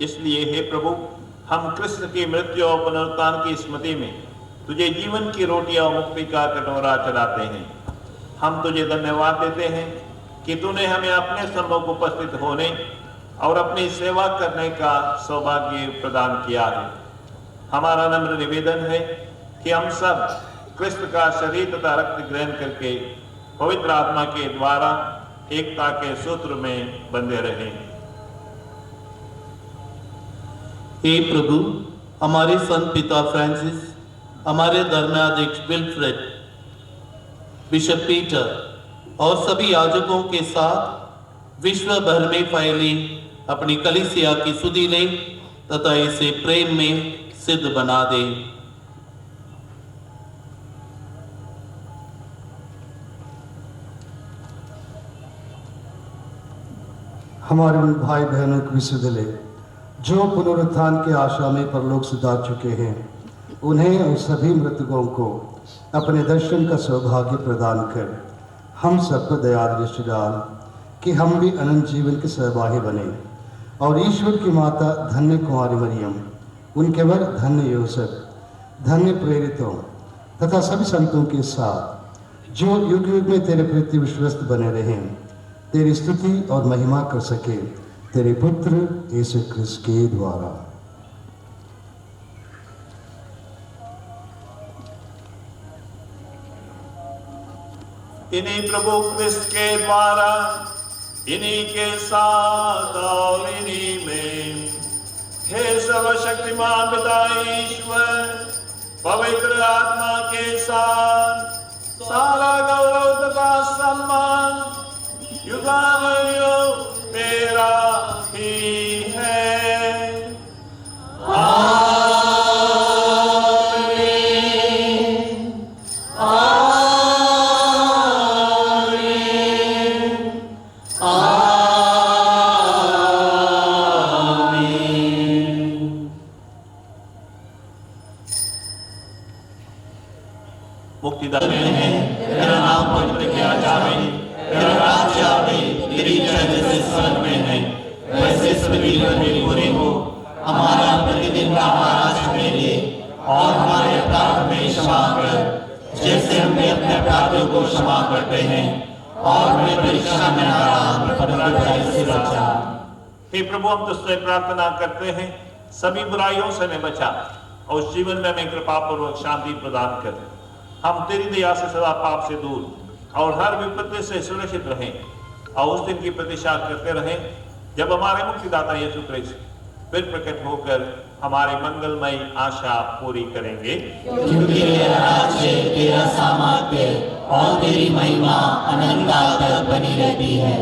इसलिए हे प्रभु, हम कृष्ण की मृत्यु और पुनरुत्थान की स्मृति में तुझे जीवन की रोटी और मुक्ति का कटोरा चढ़ाते हैं। हम तुझे धन्यवाद देते हैं कि तूने हमें अपने सम्मुख उपस्थित होने और अपनी सेवा करने का सौभाग्य प्रदान किया है। हमारा नम्र निवेदन है कि हम सब कृष्ण का शरीर तथा रक्त ग्रहण करके पवित्र आत्मा के द्वारा एकता के सूत्र में बंधे रहें। हे प्रभु, हमारे संत पिता फ्रांसिस, हमारे धर्माध्यक्ष विल्फ्रेड, बिशप पीटर और सभी याजकों के साथ विश्व भर में फैली अपनी कलीसिया की सुधि ले तथा इसे प्रेम में सिद्ध बना दे। हमारे उन भाई बहनों की विशुद्ध ले जो पुनरुत्थान की आशा में परलोक सुधार चुके हैं, उन्हें और सभी मृतकों को अपने दर्शन का सौभाग्य प्रदान कर हम सब पर दया दृष्टि डाल कि हम भी अनंत जीवन के सहभागी बने और ईश्वर की माता धन्य कुमारी मरियम, उनके वर धन्य यूसुफ, धन्य प्रेरितों तथा सभी संतों के साथ जो युग युग में तेरे प्रति विश्वस्त बने रहें, तेरी स्तुति और महिमा कर सके तेरे पुत्र यीशु क्रिस्त के द्वारा। इन्हीं प्रभु क्रिस्त के द्वारा, इन्हीं के साथ और इन्हीं में, हे सर्वशक्तिमान पिता ईश्वर, पवित्र आत्मा के साथ सारा गौरव तथा सम्मान युगानुयुग तेरा ही है। मुक्तिदाता है, तेरा नाम पवित्र किया जावे, तेरा राज्य आवे, तेरी इच्छा जैसे स्वर्ग में है वैसे पृथ्वी पर भी पूरी हो। हमारा प्रतिदिन का आहार हमें दे और हमारे अपराध में क्षमा कर, जैसे हम भी अपने अपराधियों को क्षमा करते हैं, और हमें परीक्षा में न डाल पर बुराई से बचा। हे प्रभु, हम तुझसे प्रार्थना करते हैं, सभी बुराइयों से हमें बचा और उस जीवन में हमें कृपा पूर्वक शांति प्रदान कर। हम तेरी दया से सदा पाप से दूर और हर विपत्ति से सुरक्षित रहें और उस दिन की प्रतीक्षा करते रहें जब हमारे मुक्तिदाता यीशु क्रिस्ट फिर प्रकट होकर हमारी मंगलमय आशा पूरी करेंगे। क्योंकि तेरा राज्य, तेरा सामर्थ्य और तेरी महिमा अनंत काल तक बनी रहती है।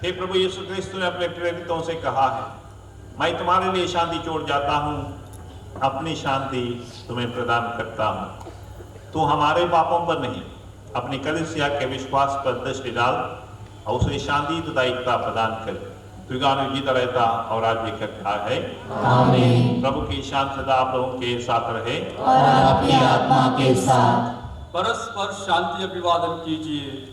हे प्रभु यीशु क्रिस्त ने अपने प्रेरितों से कहा है, मैं तुम्हारे लिए शांति छोड़ जाता हूँ, अपनी शांति तुम्हें प्रदान करता हूँ। तू हमारे पापों पर नहीं, अपनी कलीसिया के विश्वास पर दृष्टि डाल और उसे शांति तथा एकता प्रदान कर। तू गाने जीता रहता और राज्य करता है। आमीन। प्रभु की शांति सदा आप लोगों के साथ रहे और आपकी आत्मा के साथ। परस्पर शांति अभिवादन कीजिए।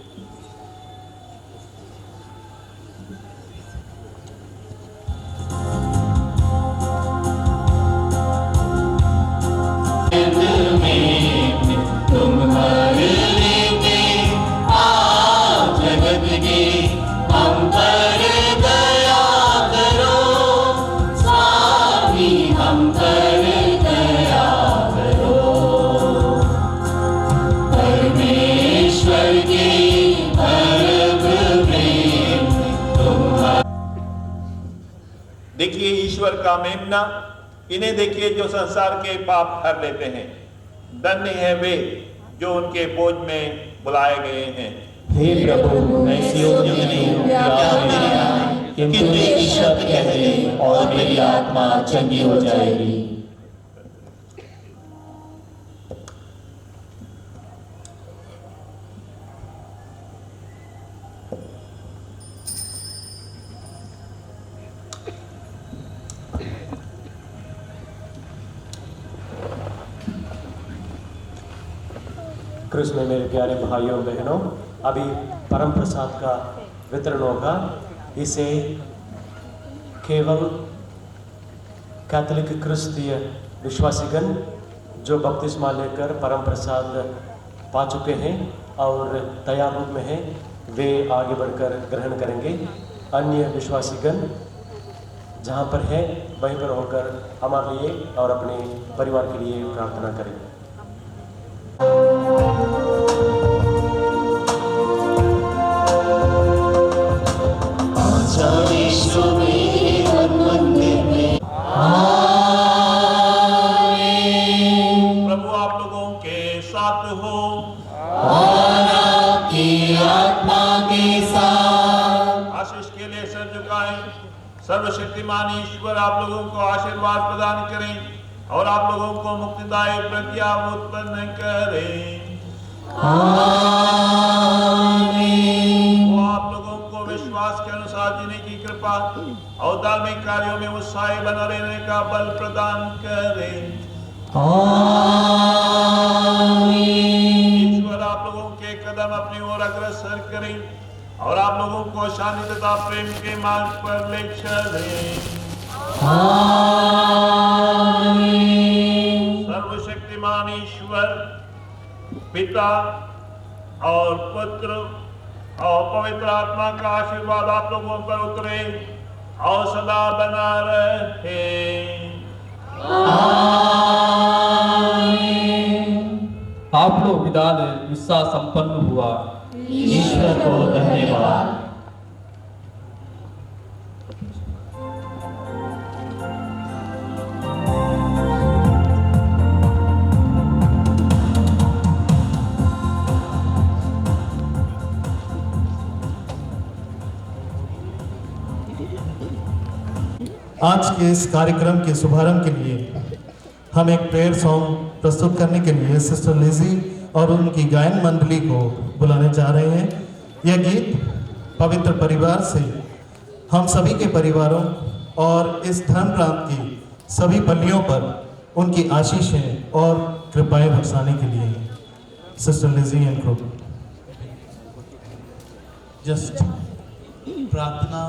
देखिए ईश्वर का मेमना, इन्हें देखिए जो संसार के पाप हर लेते हैं। धन्य है वे जो उनके बोझ में बुलाए गए हैं। हे प्रभु, मैं सियोन में क्योंकि तेरी शब्द कहते और मेरी आत्मा चंगी हो जाएगी। कृष्ण में मेरे प्यारे भाइयों बहनों, अभी परम प्रसाद का वितरण होगा। इसे केवल कैथोलिक क्रिस्तीय विश्वासीगण जो बपतिस्मा लेकर परम प्रसाद पा चुके हैं और तैयार रूप में हैं, वे आगे बढ़कर ग्रहण करेंगे। अन्य विश्वासीगण जहाँ पर हैं वहीं पर होकर हमारे लिए और अपने परिवार के लिए प्रार्थना करें। प्रभु आप लोगों के साथ हो और आपकी आत्मा के साथ। आशीष के लिए सर झुकाएं। सर्वशक्तिमान ईश्वर आप लोगों को आशीर्वाद प्रदान करें और आप लोगों को मुक्तिदायक प्रज्ञा उत्पन्न करें। आमीन। वो आप लोगों को विश्वास के अनुसार जीने की कृपा और धार्मिक कार्यों में उत्साही बना रहने का बल प्रदान करें। ईश्वर आप लोगों के कदम अपनी ओर अग्रसर करें और आप लोगों को शांति तथा प्रेम के मार्ग पर ले चलें। सर्वशक्तिमान ईश्वर पिता और पुत्र और पवित्र आत्मा का आशीर्वाद आप लोगों पर उतरे और सदा बना रहे। आप लोग विदा लें, मिस्सा संपन्न हुआ। ईश्वर को धन्यवाद। आज के इस कार्यक्रम के शुभारंभ के लिए हम एक प्रेयर सॉन्ग प्रस्तुत करने के लिए सिस्टर लिजी और उनकी गायन मंडली को बुलाने जा रहे हैं। यह गीत पवित्र परिवार से हम सभी के परिवारों और इस धर्म प्रांत की सभी बलियों पर उनकी आशीषें और कृपाएं बरसाने के लिए। Sister Lizzy and group. Just प्रार्थना।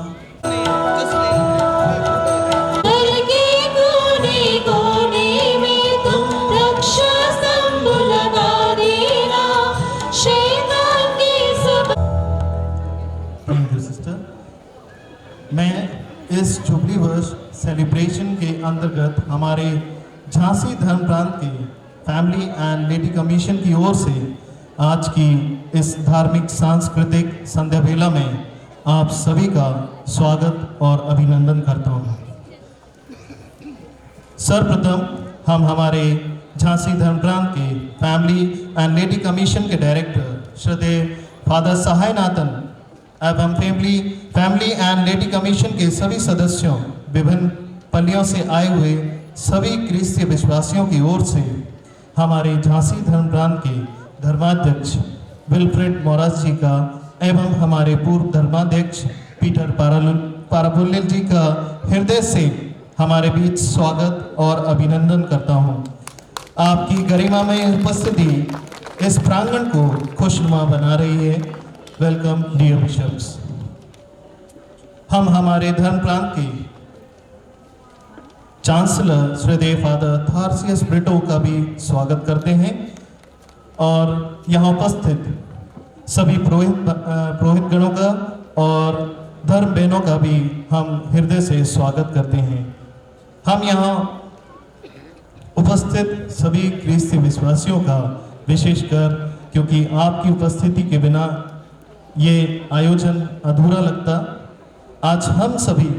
मैं इस जुबली वर्ष सेलिब्रेशन के अंतर्गत हमारे झांसी धर्म प्रांत के फैमिली एंड लेडी कमीशन की ओर से आज की इस धार्मिक सांस्कृतिक संध्या बेला में आप सभी का स्वागत और अभिनंदन करता हूँ। सर्वप्रथम हम हमारे झांसी धर्म प्रांत के फैमिली एंड लेडी कमीशन के डायरेक्टर श्रद्धेय फादर सहायनाथन एवं फैमिली एंड लेडी कमीशन के सभी सदस्यों, विभिन्न पल्लियों से आए हुए सभी क्रिस्तीय विश्वासियों की ओर से हमारे झांसी धर्म प्रांत के धर्माध्यक्ष विल्फ्रेड मोरास जी का एवं हमारे पूर्व धर्माध्यक्ष पीटर पारापुल्यल जी का हृदय से हमारे बीच स्वागत और अभिनंदन करता हूं। आपकी गरिमा में उपस्थिति इस प्रांगण को खुशनुमा बना रही है। Welcome dear bishops. हम हमारे धर्म प्रांत के चांसलर श्रद्धेय फादर थार्सियस ब्रिटो का भी स्वागत करते हैं और यहाँ उपस्थित सभी पुरोहित गणों का और धर्म बहनों का भी हम हृदय से स्वागत करते हैं। हम यहाँ उपस्थित सभी क्रिस्तीय विश्वासियों का विशेषकर, क्योंकि आपकी उपस्थिति के बिना ये आयोजन अधूरा लगता, आज हम सभी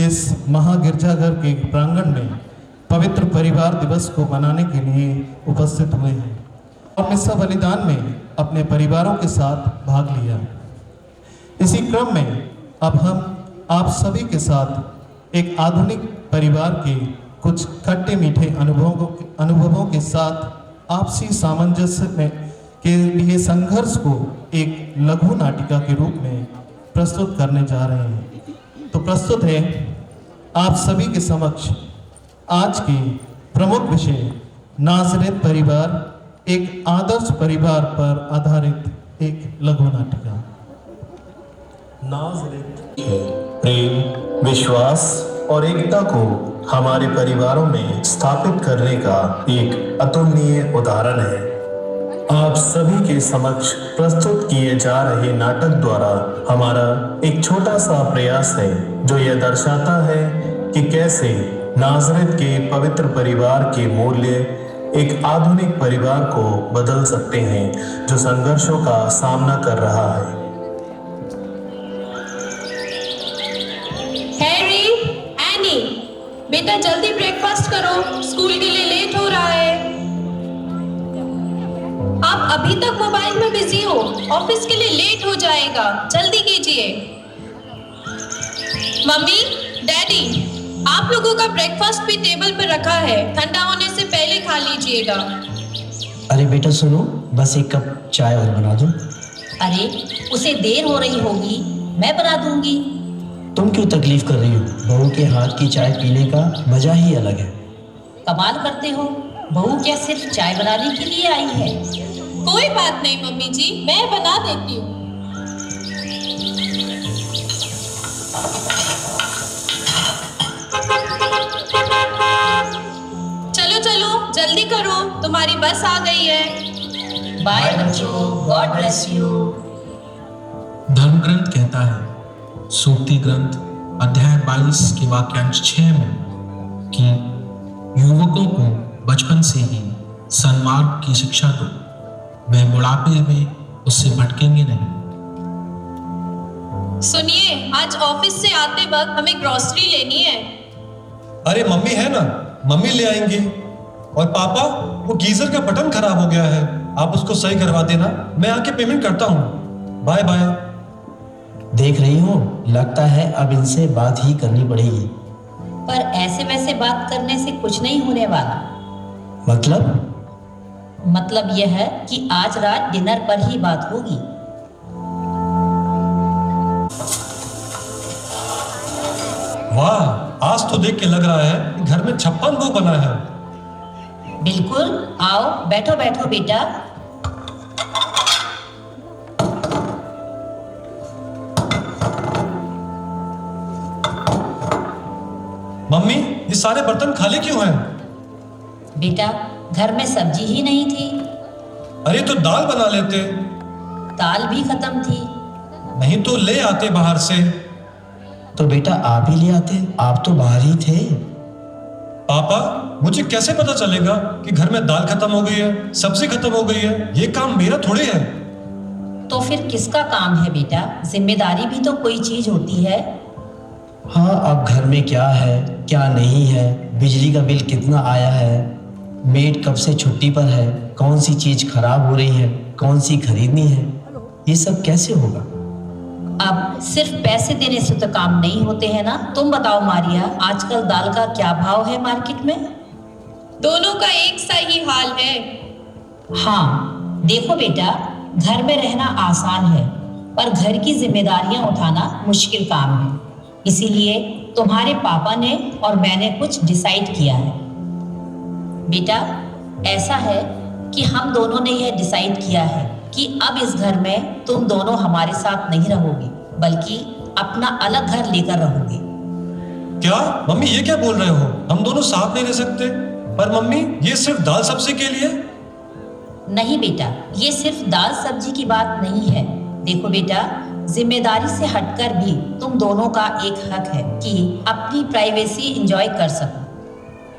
इस महागिरजाघर के प्रांगण में पवित्र परिवार दिवस को मनाने के लिए उपस्थित हुए हैं और मिस्सा बलिदान में अपने परिवारों के साथ भाग लिया। इसी क्रम में अब हम आप सभी के साथ एक आधुनिक परिवार के कुछ खट्टे मीठे अनुभवों के साथ आपसी सामंजस्य में के लिए संघर्ष को एक लघु नाटिका के रूप में प्रस्तुत करने जा रहे हैं। तो प्रस्तुत है आप सभी के समक्ष आज के प्रमुख विषय नाज़रेत परिवार, एक आदर्श परिवार पर आधारित एक लघु नाटिका। नाज़रेत प्रेम, विश्वास और एकता को हमारे परिवारों में स्थापित करने का एक अतुलनीय उदाहरण है। आप सभी के समक्ष प्रस्तुत किए जा रहे नाटक द्वारा हमारा एक छोटा सा प्रयास है जो यह दर्शाता है कि कैसे नाज़रेत के पवित्र परिवार के मूल्य एक आधुनिक परिवार को बदल सकते हैं जो संघर्षों का सामना कर रहा है। हैरी, एनी, बेटा जल्दी ब्रेकफास्ट करो, स्कूल के लिए लेट हो रहा है। आप अभी तक मोबाइल में बिजी हो, ऑफिस के लिए लेट हो जाएगा, जल्दी कीजिए। मम्मी, डैडी, आप लोगों का ब्रेकफास्ट भी टेबल पर रखा है, ठंडा होने से पहले खा लीजिएगा। अरे बेटा सुनो, बस एक कप चाय और बना दो। अरे उसे देर हो रही होगी, मैं बना दूंगी। तुम क्यों तकलीफ कर रही हो? बहू के हाथ की चाय पीने का मजा ही अलग है। कमाल करते हो, बहू क्या सिर्फ चाय बनाने के लिए आई है? कोई बात नहीं मम्मी जी, मैं बना देती हूँ। चलो चलो जल्दी करो, तुम्हारी बस आ गई है। बाय बच्चों, गॉड ब्लेस यू। धर्म ग्रंथ कहता है, सूक्ति ग्रंथ अध्याय 22 के वाक्यांश 6 में कि युवकों को बचपन से ही सन्मार्ग की शिक्षा दो, वह बुढ़ापे में उससे भटकेंगे नहीं। सुनिए, आज ऑफिस से आते वक्त हमें ग्रोसरी लेनी है। अरे मम्मी है ना, मम्मी ले आएंगी। और पापा, वो गीजर का बटन खराब हो गया है, आप उसको सही करवा देना, मैं आके पेमेंट करता हूँ। Bye bye. देख रही हो, लगता है अब इनसे बात ही करनी पड़ेगी। पर ऐसे वैसे बात करने से कुछ नहीं होने वाला। मतलब यह है कि आज रात डिनर पर ही बात होगी। वाह, आज तो देख के लग रहा है कि घर में 56 भोग बना है। बिल्कुल, आओ बैठो बैठो बेटा। मम्मी, ये सारे बर्तन खाली क्यों हैं? बेटा, घर में सब्जी ही नहीं थी। अरे तो दाल बना लेते। दाल भी खत्म थी। नहीं तो ले आते बाहर से। तो बेटा आप ही ले आते, आप तो बाहर ही थे। पापा, मुझे कैसे पता चलेगा कि घर में दाल खत्म हो गई है, सब्जी खत्म हो गई है? ये काम मेरा थोड़े है। तो फिर किसका काम है बेटा? जिम्मेदारी भी तो कोई चीज होती है। हाँ, अब घर में क्या है क्या नहीं है, बिजली का बिल कितना आया है, मेड कब से छुट्टी पर है, कौन सी चीज खराब हो रही है, कौन सी खरीदनी है, ये सब कैसे होगा? अब सिर्फ पैसे देने से तो काम नहीं होते हैं ना। तुम बताओ मारिया, आजकल दाल का क्या भाव है मार्केट में? दोनों का एक सा ही हाल है। हाँ देखो बेटा, घर में रहना आसान है पर घर की जिम्मेदारियां उठाना मुश्किल काम है। इसीलिए तुम्हारे पापा ने और मैंने कुछ डिसाइड किया है। बेटा ऐसा है कि हम दोनों ने यह डिसाइड किया है कि अब इस घर में तुम दोनों हमारे साथ नहीं रहोगे बल्कि अपना अलग घर लेकर रहोगे। क्या मम्मी ये क्या बोल रहे हो? हम दोनों साथ नहीं रह सकते? पर मम्मी ये सिर्फ दाल सब्जी के लिए। नहीं बेटा, ये सिर्फ दाल सब्जी की बात नहीं है। देखो बेटा, जिम्मेदारी से हटकर भी तुम दोनों का एक हक है कि अपनी प्राइवेसी एंजॉय कर सको,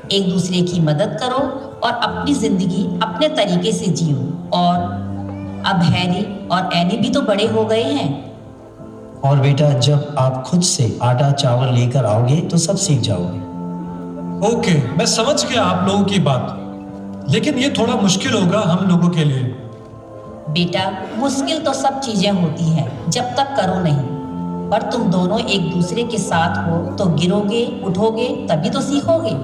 एक दूसरे की मदद करो और अपनी जिंदगी अपने तरीके से जियो। और अब हैरी और एनी भी तो बड़े हो गए हैं। और बेटा, जब आप खुद से आटा चावल लेकर आओगे तो सब सीख जाओगे। ओके, मैं समझ गया आप लोगों की बात, लेकिन ये थोड़ा मुश्किल होगा हम लोगों के लिए। बेटा मुश्किल तो सब चीजें होती हैं जब तक करो नहीं, पर तुम दोनों एक दूसरे के साथ हो तो गिरोगे उठोगे तभी तो सीखोगे।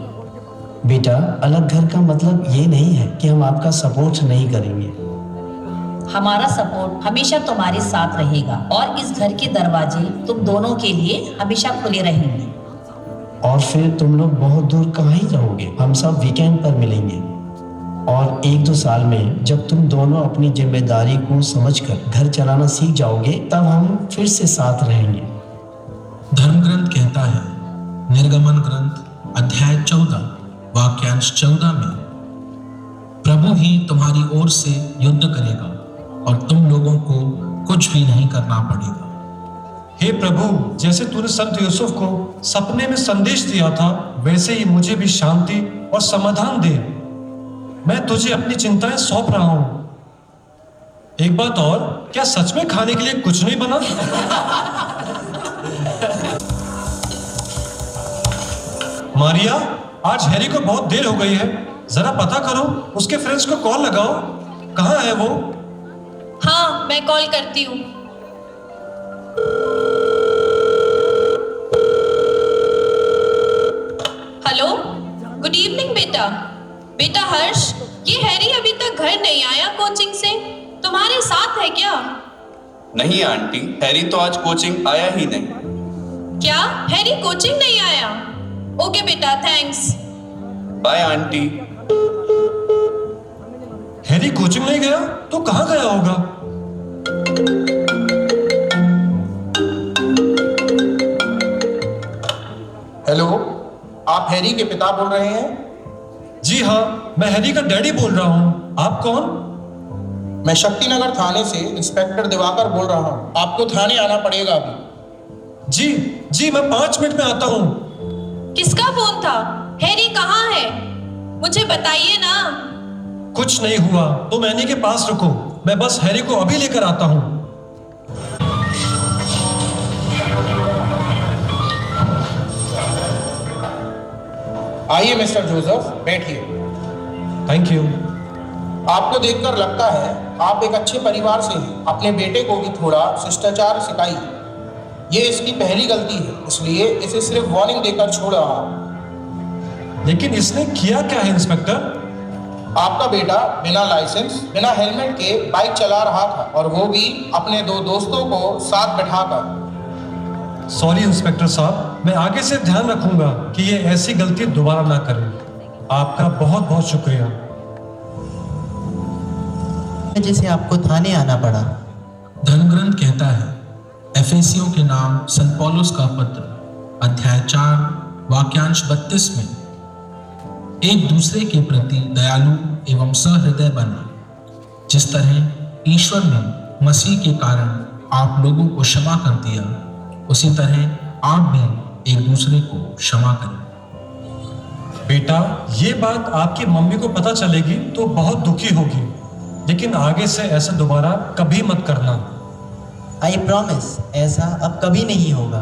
बेटा, अलग घर का मतलब ये नहीं है कि हम आपका सपोर्ट नहीं करेंगे। हमारा सपोर्ट हमेशा तुम्हारे साथ रहेगा और इस घर के दरवाजे तुम दोनों के लिए हमेशा खुले रहेंगे। और फिर तुम लोग बहुत दूर कहाँ ही जाओगे, हम सब वीकेंड पर मिलेंगे। और 1-2 साल में जब तुम दोनों अपनी जिम्मेदारी को समझकर घर चलाना सीख जाओगे तब हम फिर से साथ रहेंगे। धर्म ग्रंथ कहता है, निर्गमन ग्रंथ अध्याय 14 वाक्यांश 14 में, प्रभु ही तुम्हारी ओर से युद्ध करेगा और तुम लोगों को कुछ भी नहीं करना पड़ेगा। हे प्रभु, जैसे तूने संत यूसुफ को सपने में संदेश दिया था वैसे ही मुझे भी शांति और समाधान दे। मैं तुझे अपनी चिंताएं सौंप रहा हूं। एक बात और, क्या सच में खाने के लिए कुछ नहीं बना? मारिया, आज हैरी को बहुत देर हो गई है, जरा पता करो, उसके फ्रेंड्स को कॉल लगाओ। कहाँ है वो? हाँ मैं कॉल करती हूँ। हेलो, गुड इवनिंग बेटा। बेटा हर्ष, ये हैरी अभी तक घर नहीं आया कोचिंग से, तुम्हारे साथ है क्या? नहीं आंटी, हैरी तो आज कोचिंग आया ही नहीं। क्या हैरी कोचिंग नहीं आया? ओके बेटा, thanks. Bye aunty. Harry coaching नहीं गया तो कहाँ गया होगा? हेलो, आप हैरी के पिता बोल रहे हैं? जी हाँ, मैं हैरी का डैडी बोल रहा हूँ। आप कौन? मैं शक्तिनगर थाने से इंस्पेक्टर दिवाकर बोल रहा हूँ। आपको थाने आना पड़ेगा अभी। जी, मैं 5 मिनट में आता हूँ। किसका फोन था? हैरी कहाँ है? मुझे बताइए ना। कुछ नहीं हुआ, तुम एनी के पास रुको, मैं बस हैरी को अभी लेकर आता हूँ। आइए मिस्टर जोसेफ, बैठिए। Thank you. आपको देखकर लगता है आप एक अच्छे परिवार से हैं। अपने बेटे को भी थोड़ा शिष्टाचार सिखाइए। ये इसकी पहली गलती है, इसलिए इसे सिर्फ वार्निंग देकर छोड़ रहा हूं। लेकिन इसने किया क्या है इंस्पेक्टर? आपका बेटा बिना लाइसेंस, बिना हेलमेट के बाइक चला रहा था, और वो भी अपने 2 दोस्तों को साथ बिठाकर। सॉरी इंस्पेक्टर साहब, मैं आगे से ध्यान रखूंगा कि ये ऐसी गलती दोबारा ना करें। आपका बहुत बहुत शुक्रिया। जैसे आपको थाने आना पड़ा। धर्म ग्रंथ कहता है, एफेसियों के नाम संत पौलुस का पत्र अध्याय 4 वाक्यांश 32 में, एक दूसरे के प्रति दयालु एवं सहृदय बना, जिस तरह ईश्वर ने मसीह के कारण आप लोगों को क्षमा कर दिया, उसी तरह आप भी एक दूसरे को क्षमा करें। बेटा, ये बात आपकी मम्मी को पता चलेगी तो बहुत दुखी होगी, लेकिन आगे से ऐसा दोबारा कभी मत करना। आई प्रॉमिस ऐसा अब कभी नहीं होगा।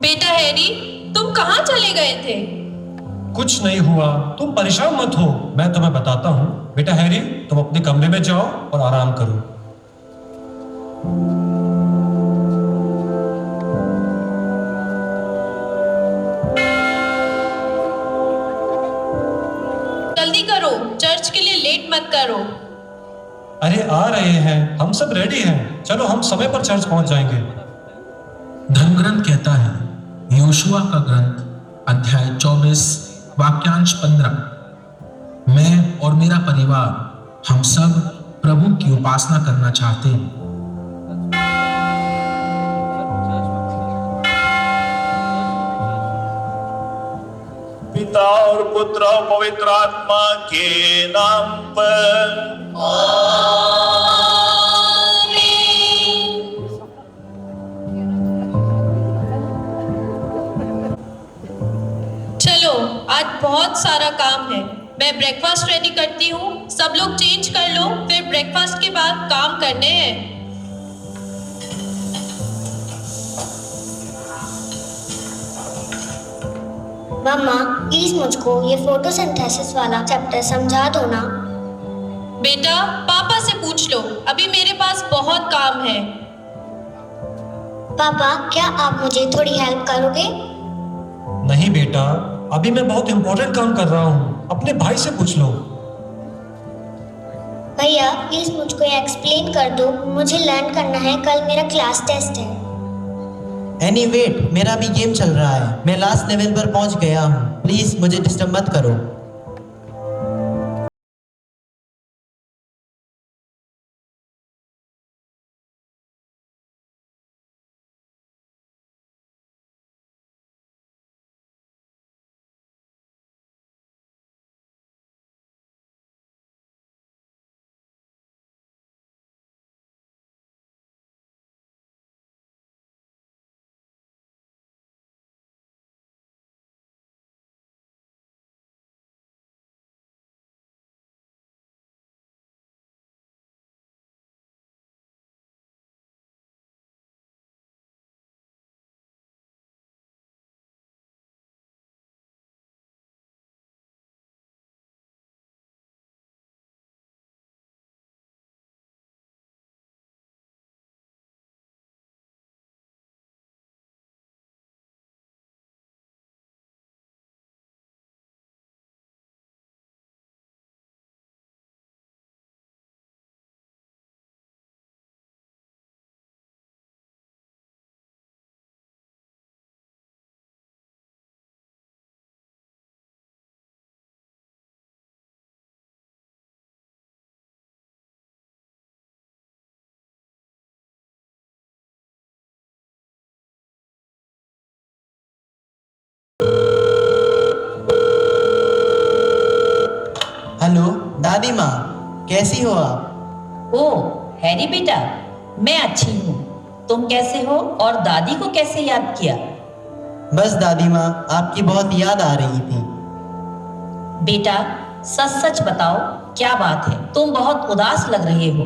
बेटा हैरी, तुम कहाँ चले गए थे? कुछ नहीं हुआ, तुम परेशान मत हो, मैं तुम्हें बताता हूँ। बेटा हैरी, तुम अपने कमरे में जाओ और आराम करो। जल्दी करो, चर्च के लिए लेट मत करो। अरे आ रहे हैं, हम सब रेडी हैं, चलो हम समय पर चर्च पहुंच जाएंगे। धर्मग्रंथ कहता है, योशुआ का ग्रंथ अध्याय 24 वाक्यांश 15, मैं और मेरा परिवार हम सब प्रभु की उपासना करना चाहते हैं। पिता और पुत्र और पवित्र आत्मा के नाम पर चलो, आज बहुत सारा काम है। मैं ब्रेकफास्ट रेडी करती हूँ, सब लोग चेंज कर लो, फिर ब्रेकफास्ट के बाद काम करने हैं। मम्मा प्लीज मुझको ये फोटोसिंथेसिस वाला चैप्टर समझा दो ना। बेटा, पापा से पूछ लो, अभी मेरे पास बहुत काम है। पापा क्या आप मुझे थोड़ी हेल्प करोगे? नहीं बेटा, अभी मैं बहुत इंपॉर्टेंट काम कर रहा हूँ, अपने भाई से पूछ लो। भैया प्लीज मुझको ये एक्सप्लेन कर दो, मुझे लर्न करना है, कल मेरा क्लास टेस्ट है। एनी वेट, मेरा भी गेम चल रहा है, मैं लास्ट लेवल पर पहुंच गया हूँ, प्लीज मुझे डिस्टर्ब मत करो। हेलो दादी माँ, कैसी हो आप? ओह हैरी बेटा, मैं अच्छी हूँ, तुम कैसे हो और दादी को कैसे याद किया? बस दादी माँ, आपकी बहुत याद आ रही थी। बेटा सच सच बताओ, क्या बात है, तुम बहुत उदास लग रहे हो।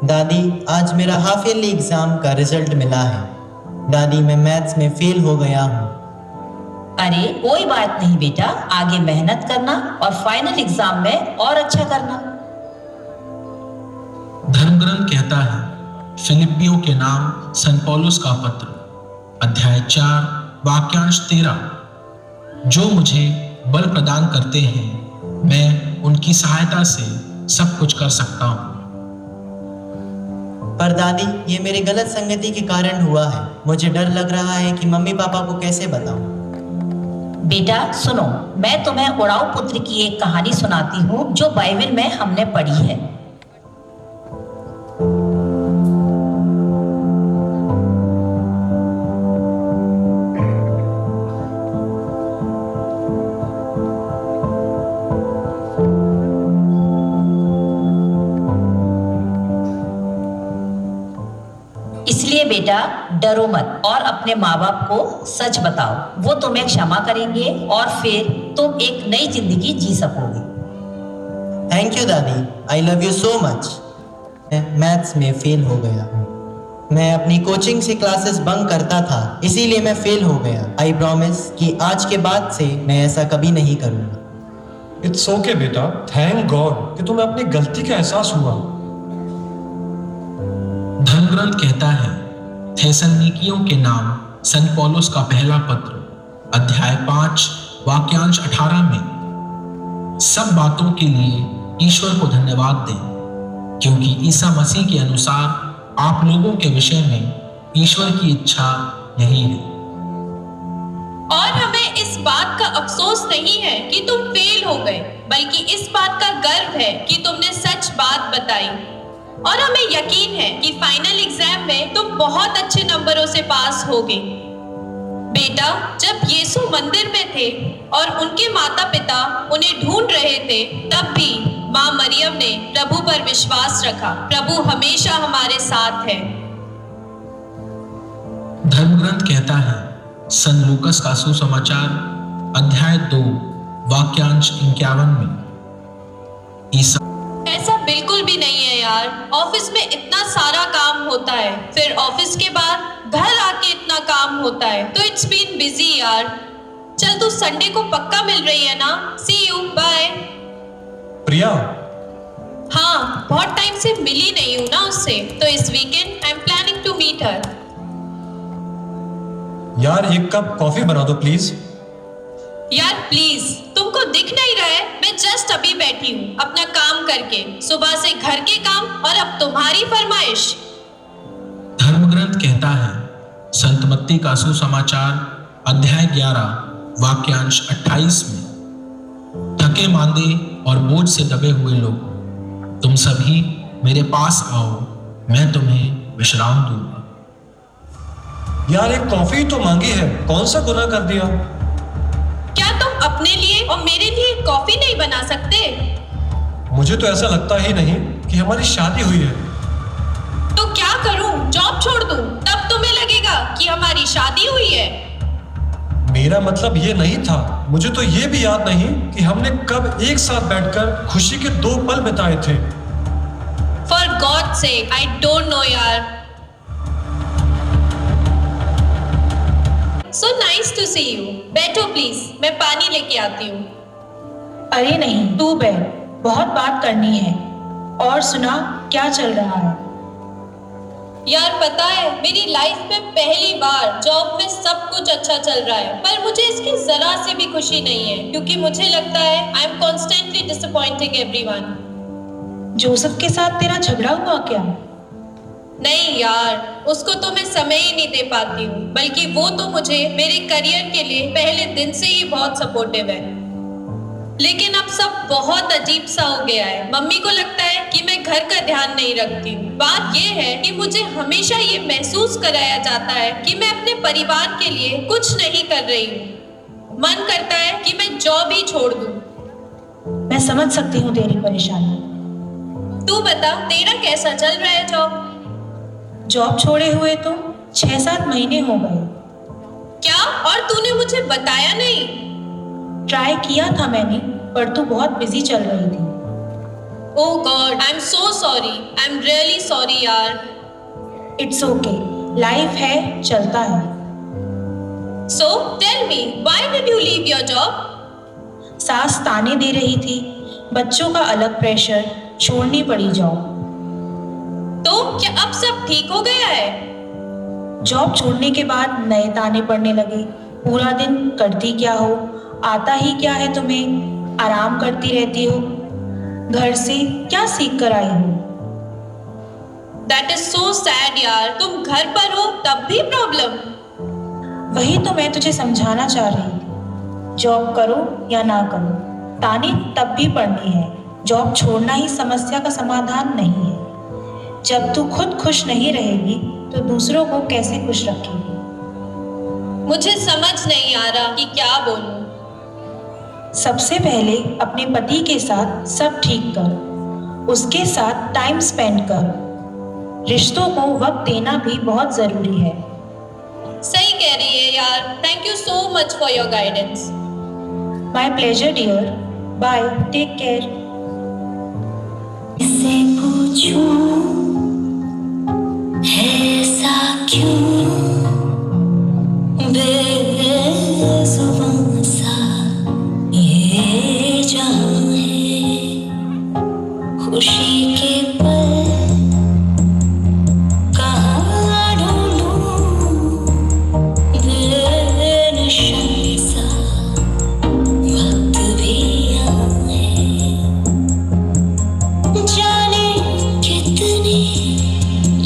दादी, आज मेरा हाफ ईयरली एग्जाम का रिजल्ट मिला है। दादी, मैं मैथ्स में फेल हो गया हूँ। अरे कोई बात नहीं बेटा, आगे मेहनत करना और फाइनल एग्जाम में और अच्छा करना। धर्मग्रंथ कहता है, फिलिपियों के नाम सन पौलुस का पत्र अध्याय 4 वाक्यांश 13, जो मुझे बल प्रदान करते हैं, मैं उनकी सहायता से सब कुछ कर सकता हूँ। पर दादी, ये मेरी गलत संगति के कारण हुआ है, मुझे डर लग रहा है कि मम्मी पापा को कैसे बताऊं। बेटा सुनो, मैं तुम्हें उड़ाऊ पुत्र की एक कहानी सुनाती हूँ जो बाइबल में हमने पढ़ी है। इसलिए बेटा डरो मत और अपने माँ बाप को सच बताओ, वो तुम्हें क्षमा करेंगे और फिर तुम एक नई जिंदगी जी सकोगे। थैंक यू दादी, I love you so much. Maths में फेल हो गया हूँ। मैं अपनी कोचिंग से क्लासेस बंक करता था, इसीलिए मैं फेल हो गया। आई प्रॉमिस कि आज के बाद से मैं ऐसा कभी नहीं करूँगा। इट्स ओके बेटा, थैंक गॉड कि तुम्हें अपनी गलती का एहसास हुआ। धर्मग्रंथ कहता है, थेसलनिकियों के नाम संत पौलुस का पहला पत्र अध्याय 5 वाक्यांश 18 में सब बातों के लिए ईश्वर को धन्यवाद दें, क्योंकि ईसा मसीह के अनुसार आप लोगों के विषय में ईश्वर की इच्छा यही है। और हमें इस बात का अफसोस नहीं है कि तुम फेल हो गए, बल्कि इस बात का गर्व है कि तुमने सच बात बताई। और हमें यकीन है कि फाइनल एग्जाम में तुम बहुत अच्छे नंबरों से पास होगे। बेटा, जब यीशु मंदिर में थे और उनके माता पिता उन्हें ढूंढ रहे थे, तब भी माँ मरियम ने प्रभु पर विश्वास रखा। प्रभु हमेशा हमारे साथ है। धर्मग्रंथ कहता है, संत लूकस का सुसमाचार अध्याय 2 वाक्यांश 51 में ईसा। ऐसा बिल्कुल भी नहीं है यार, ऑफिस में इतना सारा काम होता है, फिर ऑफिस के बाद घर आके इतना काम होता है, तो इट्स बीन बिजी यार। चल तू संडे को पक्का मिल रही है ना? सी यू, बाय। प्रिया, हाँ, बहुत टाइम से मिली नहीं हूँ ना उससे, तो इस weekend I am planning to meet her. यार एक कप कॉफी बना दो प्लीज। यार प्लीज, तुमको दिख नहीं रहा है? मैं जस्ट अभी बैठी हूँ अपना काम करके, सुबह से घर के काम और अब तुम्हारी फरमाइश। धर्मग्रंथ कहता है, संत मत्ती का सुसमाचार अध्याय 11 वाक्यांश 28 में, थके मांदे और बोझ से दबे हुए लोग, तुम सभी मेरे पास आओ, मैं तुम्हें विश्राम दूंगा। यार एक कॉफी तो मांगी है, कौन सा गुनाह कर दिया? क्या तुम अपने लिए और मेरे लिए कॉफी नहीं बना सकते? मुझे तो ऐसा लगता ही नहीं कि हमारी शादी हुई है। तो क्या करूं? जॉब छोड़ दूं? तब तुम्हें लगेगा कि हमारी शादी हुई है। मेरा मतलब ये नहीं था। मुझे तो ये भी याद नहीं कि हमने कब एक साथ बैठकर खुशी के 2 पल बिताए थे। For God's sake, I don't know यार। So nice to see you. बैठो प्लीज, मैं पानी लेके आती हूँ। अरे नहीं, तू बैठ, बहुत बात करनी है। और सुना, क्या चल रहा है? यार पता है, मेरी लाइफ में पहली बार जॉब में सब कुछ अच्छा चल रहा है, पर मुझे इसकी जरा से भी खुशी नहीं है, क्योंकि मुझे लगता है I am constantly disappointing everyone. Joseph के साथ तेरा झगड़ा हुआ क्या? नहीं यार, उसको तो मैं समय ही नहीं दे पाती हूँ, बल्कि वो तो मुझे मेरे करियर के लिए पहले दिन से ही बहुत सपोर्टिव है। लेकिन अब सब बहुत अजीब सा हो गया है। मम्मी को लगता है कि मैं घर का ध्यान नहीं रखती हूँ। बात ये है कि मुझे हमेशा ये महसूस कराया जाता है कि मैं अपने परिवार के लिए कुछ नहीं कर रही हूँ। मन करता है कि मैं जॉब ही छोड़ दूँ। मैं समझ सकती हूँ तेरी परेशानी। तू बता, तेरा कैसा चल रहा है जॉब? जॉब छोड़े हुए तो 6-7 महीने हो गए। क्या? और तूने मुझे बताया नहीं? ट्राई किया था मैंने, पर तू बहुत बिजी चल रही थी। Oh God, I am so sorry. I am really sorry यार। इट्स ओके, लाइफ है, चलता है। So tell me, why did you leave your job? सास ताने दे रही थी, बच्चों का अलग प्रेशर, छोड़नी पड़ी जॉब। तो क्या अब सब ठीक हो गया है? जॉब छोड़ने के बाद नए ताने पड़ने लगे। पूरा दिन करती क्या हो, आता ही क्या है तुम्हें, आराम करती रहती हो, घर से क्या सीख कर आई हो? That is so sad यार, तुम घर पर हो तब भी प्रॉब्लम। वही तो मैं तुझे समझाना चाह रही थी। जॉब करो या ना करो, ताने तब भी पड़नी है। जॉब छोड़ना ही समस्या का समाधान नहीं है। जब तू खुद खुश नहीं रहेगी तो दूसरों को कैसे खुश रखेगी? मुझे समझ नहीं आ रहा कि क्या बोलूं। सबसे पहले अपने पति के साथ सब ठीक कर, उसके साथ टाइम स्पेंड कर। रिश्तों को वक्त देना भी बहुत जरूरी है। सही कह रही है यार। Thank you so much for your guidance. My pleasure dear, bye, take care. इससे पूछूं बेज़ुबां सा ये जहां है, खुशी के पल कहाँ ढूंढूं, बेनिशान सा वक्त भी यहाँ है। जाने कितने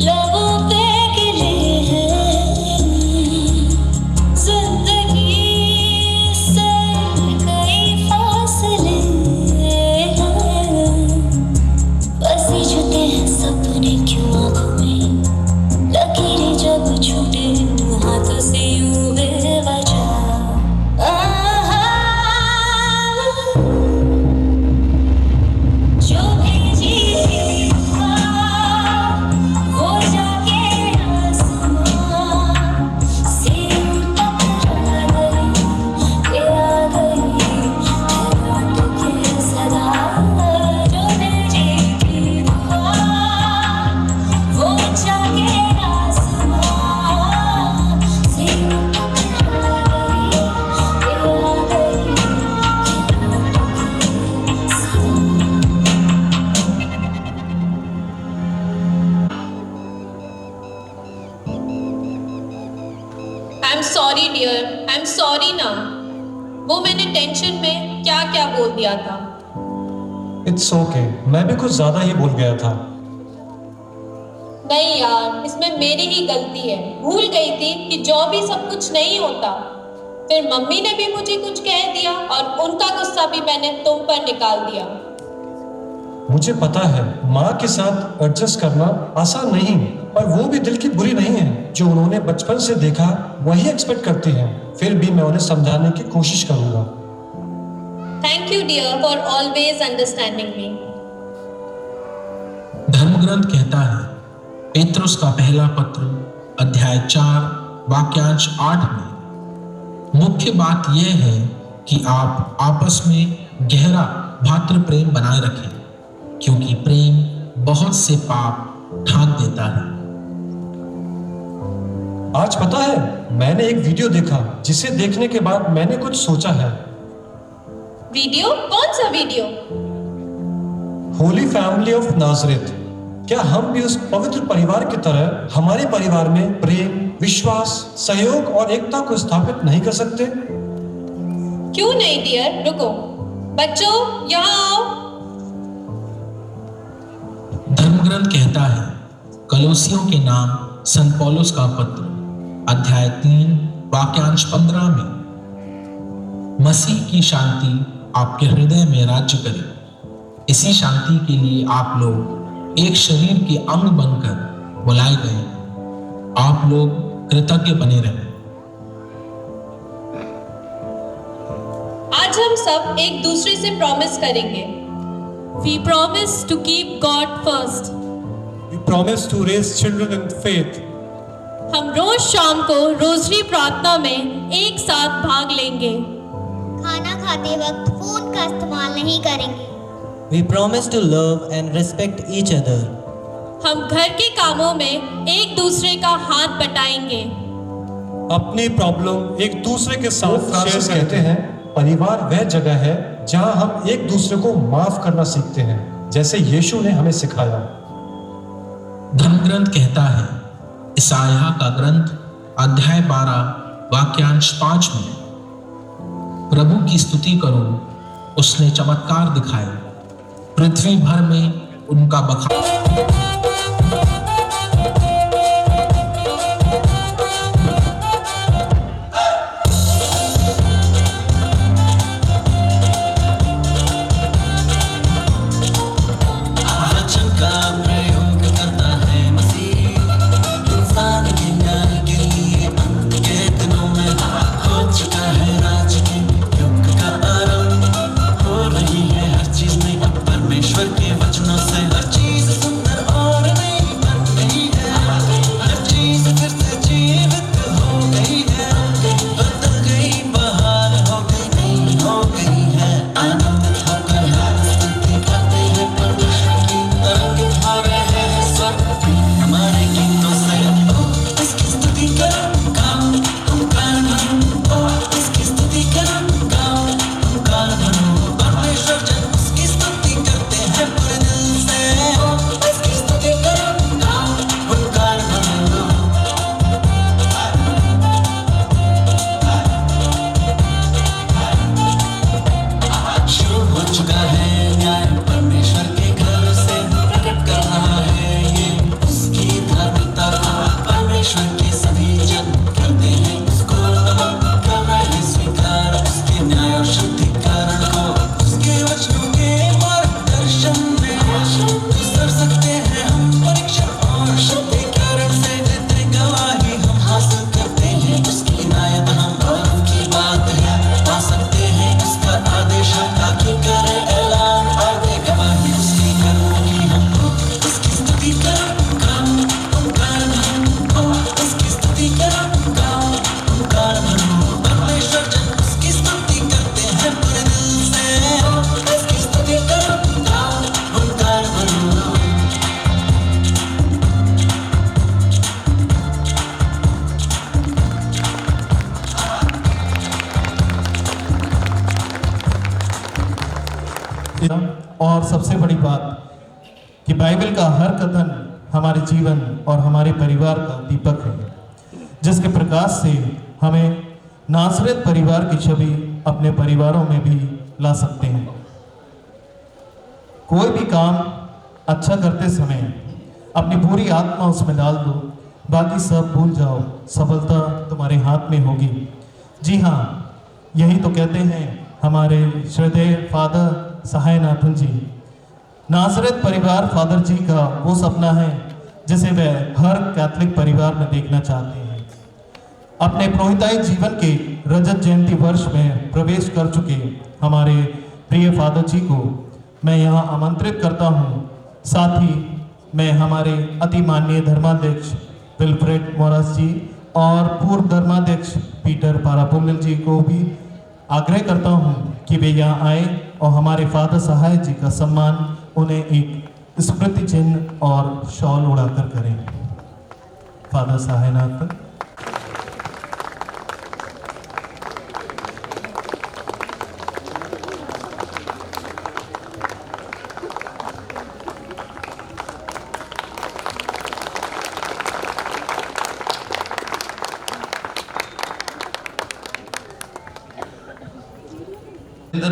लोगों पे गिले हैं, जिंदगी से कई फासले हैं, बस जुटे हैं सपने क्यों आँखों में, लकीरें जब छूटे तो हाथों से यूं बेवजह। जो भी जीता वो जाके आसमां से टकरा गई, ये आ गई रात के सदा। जो भी जीता वो जाके आसमां से टकरा गई, ये आ गई I am sorry dear, I am sorry ना। वो मैंने टेंशन में क्या क्या बोल दिया था। इट्स ओके, मैं भी कुछ ज्यादा ही बोल गया था। नहीं यार, इसमें मेरी ही गलती है। भूल गई थी कि जॉब ही सब कुछ नहीं होता। फिर मम्मी ने भी मुझे कुछ कह दिया और उनका गुस्सा भी मैंने तुम पर निकाल दिया। मुझे पता है माँ के साथ एडजस्ट करना आसान नहीं, पर वो भी दिल की बुरी नहीं है। जो उन्होंने बचपन से देखा वही एक्सपेक्ट करती हैं। फिर भी मैं उन्हें समझाने की कोशिश करूंगा। Thank you dear for always understanding me. धर्मग्रंथ कहता है, पेत्रुस का पहला पत्र अध्याय 4 वाक्यांश 8 में मुख्य बात यह है कि आप आपस में गहरा भातृ प्रेम बनाए रखें, क्योंकि प्रेम बहुत से पाप ढांक देता है। आज पता है मैंने एक वीडियो देखा जिसे देखने के बाद मैंने कुछ सोचा है। वीडियो? कौन सा video? Holi family of Nazareth. क्या हम भी उस पवित्र परिवार की तरह हमारे परिवार में प्रेम, विश्वास, सहयोग और एकता को स्थापित नहीं कर सकते? क्यों नहीं डियर, रुको। बच्चों यहाँ आओ। धर्मग्रंथ कहता है, कलोसियों के नाम संत पौलुस का पत्र अध्याय 3 वाक्यांश 15 में मसीह की शांति आपके हृदय में राज्य करे। इसी शांति के लिए आप लोग एक शरीर के अंग बनकर बुलाए गए हैं। आप लोग कृतज्ञ बने रहें। आज हम सब एक दूसरे से प्रॉमिस करेंगे। We promise to keep God first. We promise to raise children in faith. हम रोज शाम को रोजरी प्रार्थना में एक साथ भाग लेंगे। खाना खाते वक्त फोन का इस्तेमाल नहीं करेंगे। We promise to love and respect each other. हम घर के कामों में एक दूसरे का हाथ बटाएंगे। अपनी प्रॉब्लम एक दूसरे के साथ शेयर कहते हैं, परिवार वह जगह है जहां हम एक दूसरे को माफ करना सीखते हैं, जैसे यीशु ने हमें सिखाया। धर्मग्रंथ कहता है, ईसाया का ग्रंथ अध्याय 12 वाक्यांश 5 में, प्रभु की स्तुति करो, उसने चमत्कार दिखाए, पृथ्वी भर में उनका बखान। परमेश्वर के वचनों से हर चीज सुंदर और सबसे बड़ी बात कि बाइबल का हर कथन हमारे जीवन और हमारे परिवार का दीपक है, जिसके प्रकाश से हमें नासरत परिवार की छवि अपने परिवारों में भी ला सकते हैं। कोई भी काम अच्छा करते समय अपनी पूरी आत्मा उसमें डाल दो, बाकी सब भूल जाओ, सफलता तुम्हारे हाथ में होगी। जी हाँ, यही तो कहते हैं हमारे श्रद्धेय फादर सहायनाथन जी। नासरत परिवार फादर जी का वो सपना है जिसे वे हर कैथोलिक परिवार में देखना चाहते हैं। अपने प्रोहिताई जीवन के रजत जयंती वर्ष में प्रवेश कर चुके हमारे प्रिय फादर जी को मैं यहाँ आमंत्रित करता हूँ। साथ ही मैं हमारे अति माननीय धर्माध्यक्ष विल्फ्रेड मोरास जी और पूर्व धर्माध्यक्ष पीटर पारापुंगल जी को भी आग्रह करता हूँ कि वे यहाँ आए और हमारे फादर सहाय जी का सम्मान उन्हें एक स्मृति चिन्ह और शॉल उड़ाकर करें। Father सहायनाथ।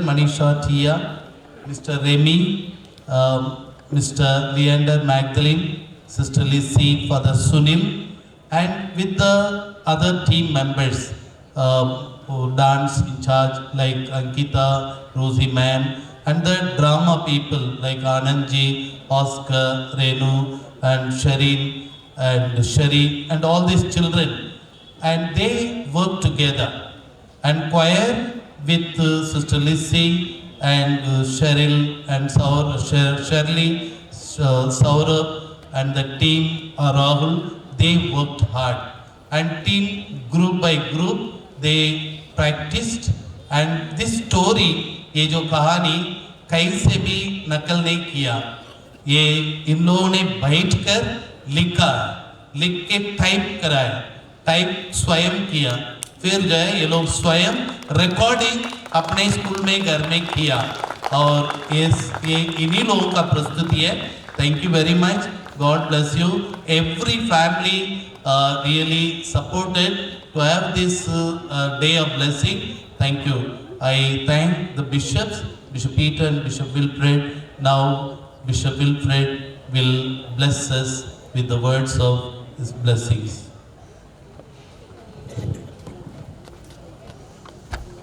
Manisha Tia, Mr. Remy, Mr. Leander Magdalene, Sister Lizzie, Father Sunil, and with the other team members who dance in charge like Ankita, Rosie ma'am, and the drama people like Anandji, Oscar, Renu, and Shireen, and Shari, and all these children. And they work together. And choir with Sister Lizzie and Cheryl and Shirley, Saurabh and the team Rahul, they worked hard. And team group by group, they practiced. And this story, ये जो कहानी कहीं से भी नकल नहीं किया, ये इन लोगों ने बैठकर लिखा, लिख के टाइप कराया, टाइप स्वयं किया, फिर जो है ये लोग स्वयं रिकॉर्डिंग अपने स्कूल में घर में किया और ये इन्हीं लोगों का प्रस्तुति है। Thank you very much, God bless you. Every family really supported to have this day of blessing. Thank you. I thank the bishops, Bishop Peter and Bishop Wilfred. Now Bishop Wilfred will bless us with the words of his blessings.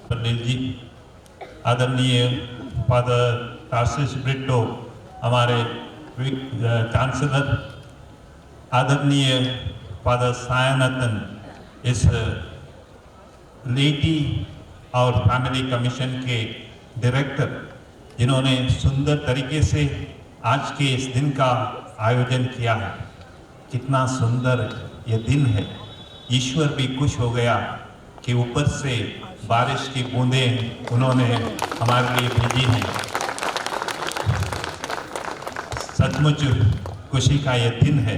पंडित जी, आदरणीय father तारसिस Brito, हमारे chancellor, आदरणीय father सायनाथन, इस lady और family commission के director, जिन्होंने सुंदर तरीके से आज के इस दिन का आयोजन किया है। कितना सुंदर ये दिन है। ईश्वर भी खुश हो गया कि ऊपर से बारिश की बूंदें उन्होंने हमारे लिए भेजी हैं। सचमुच खुशी का ये दिन है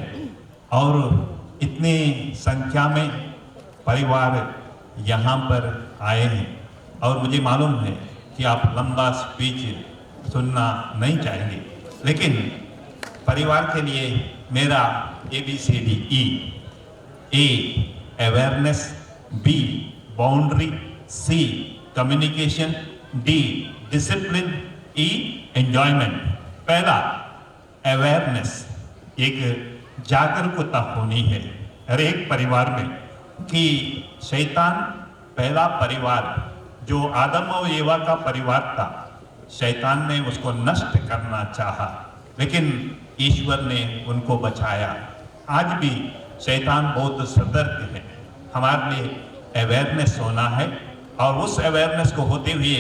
और इतनी संख्या में परिवार यहाँ पर आए हैं और मुझे मालूम है कि आप लंबा स्पीच सुनना नहीं चाहेंगे, लेकिन परिवार के लिए मेरा ABCDE: A awareness, B boundary, C communication, D discipline, E enjoyment. पहला अवेयरनेस, एक जागरूकता होनी है हर एक परिवार में कि शैतान पहला परिवार जो आदम और एवा का परिवार था, शैतान ने उसको नष्ट करना चाहा, लेकिन ईश्वर ने उनको बचाया। आज भी शैतान बहुत सतर्क है। हमारे लिए अवेयरनेस होना है और उस अवेयरनेस को होते हुए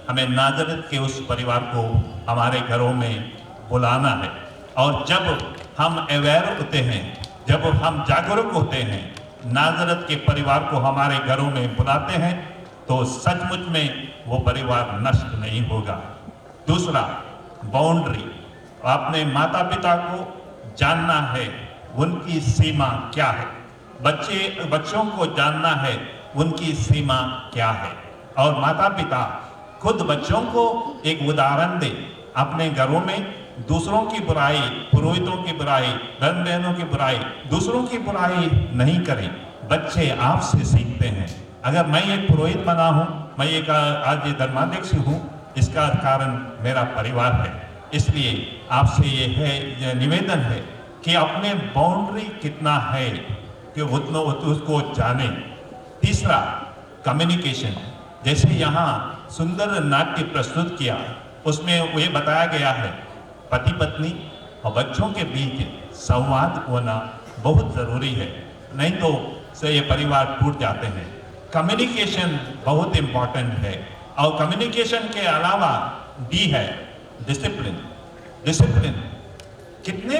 हमें नाज़रेत के उस परिवार को हमारे घरों में बुलाना है। और जब हम अवेयर होते हैं, जब हम जागरूक होते हैं, नाज़रेत के परिवार को हमारे घरों में बुलाते हैं, तो सचमुच में वो परिवार नष्ट नहीं होगा। दूसरा बाउंड्री, अपने माता पिता को जानना है उनकी सीमा क्या है, बच्चों को जानना है उनकी सीमा क्या है और माता पिता खुद बच्चों को एक उदाहरण दे। अपने घरों में दूसरों की बुराई, पुरोहितों की बुराई, बहन बहनों की बुराई, दूसरों की बुराई नहीं करें। बच्चे आपसे सीखते हैं। अगर मैं एक पुरोहित बना हूँ, मैं एक आज धर्माध्यक्ष हूँ, इसका कारण मेरा परिवार है। इसलिए आपसे ये निवेदन है कि अपने बाउंड्री कितना है कि उतना उसको जाने। तीसरा, कम्युनिकेशन। जैसे यहाँ सुंदर नाट्य प्रस्तुत किया, उसमें ये बताया गया है पति पत्नी और बच्चों के बीच संवाद होना बहुत ज़रूरी है, नहीं तो से ये परिवार टूट जाते हैं। कम्युनिकेशन बहुत इम्पॉर्टेंट है। और कम्युनिकेशन के अलावा डी है डिसिप्लिन। डिसिप्लिन, कितने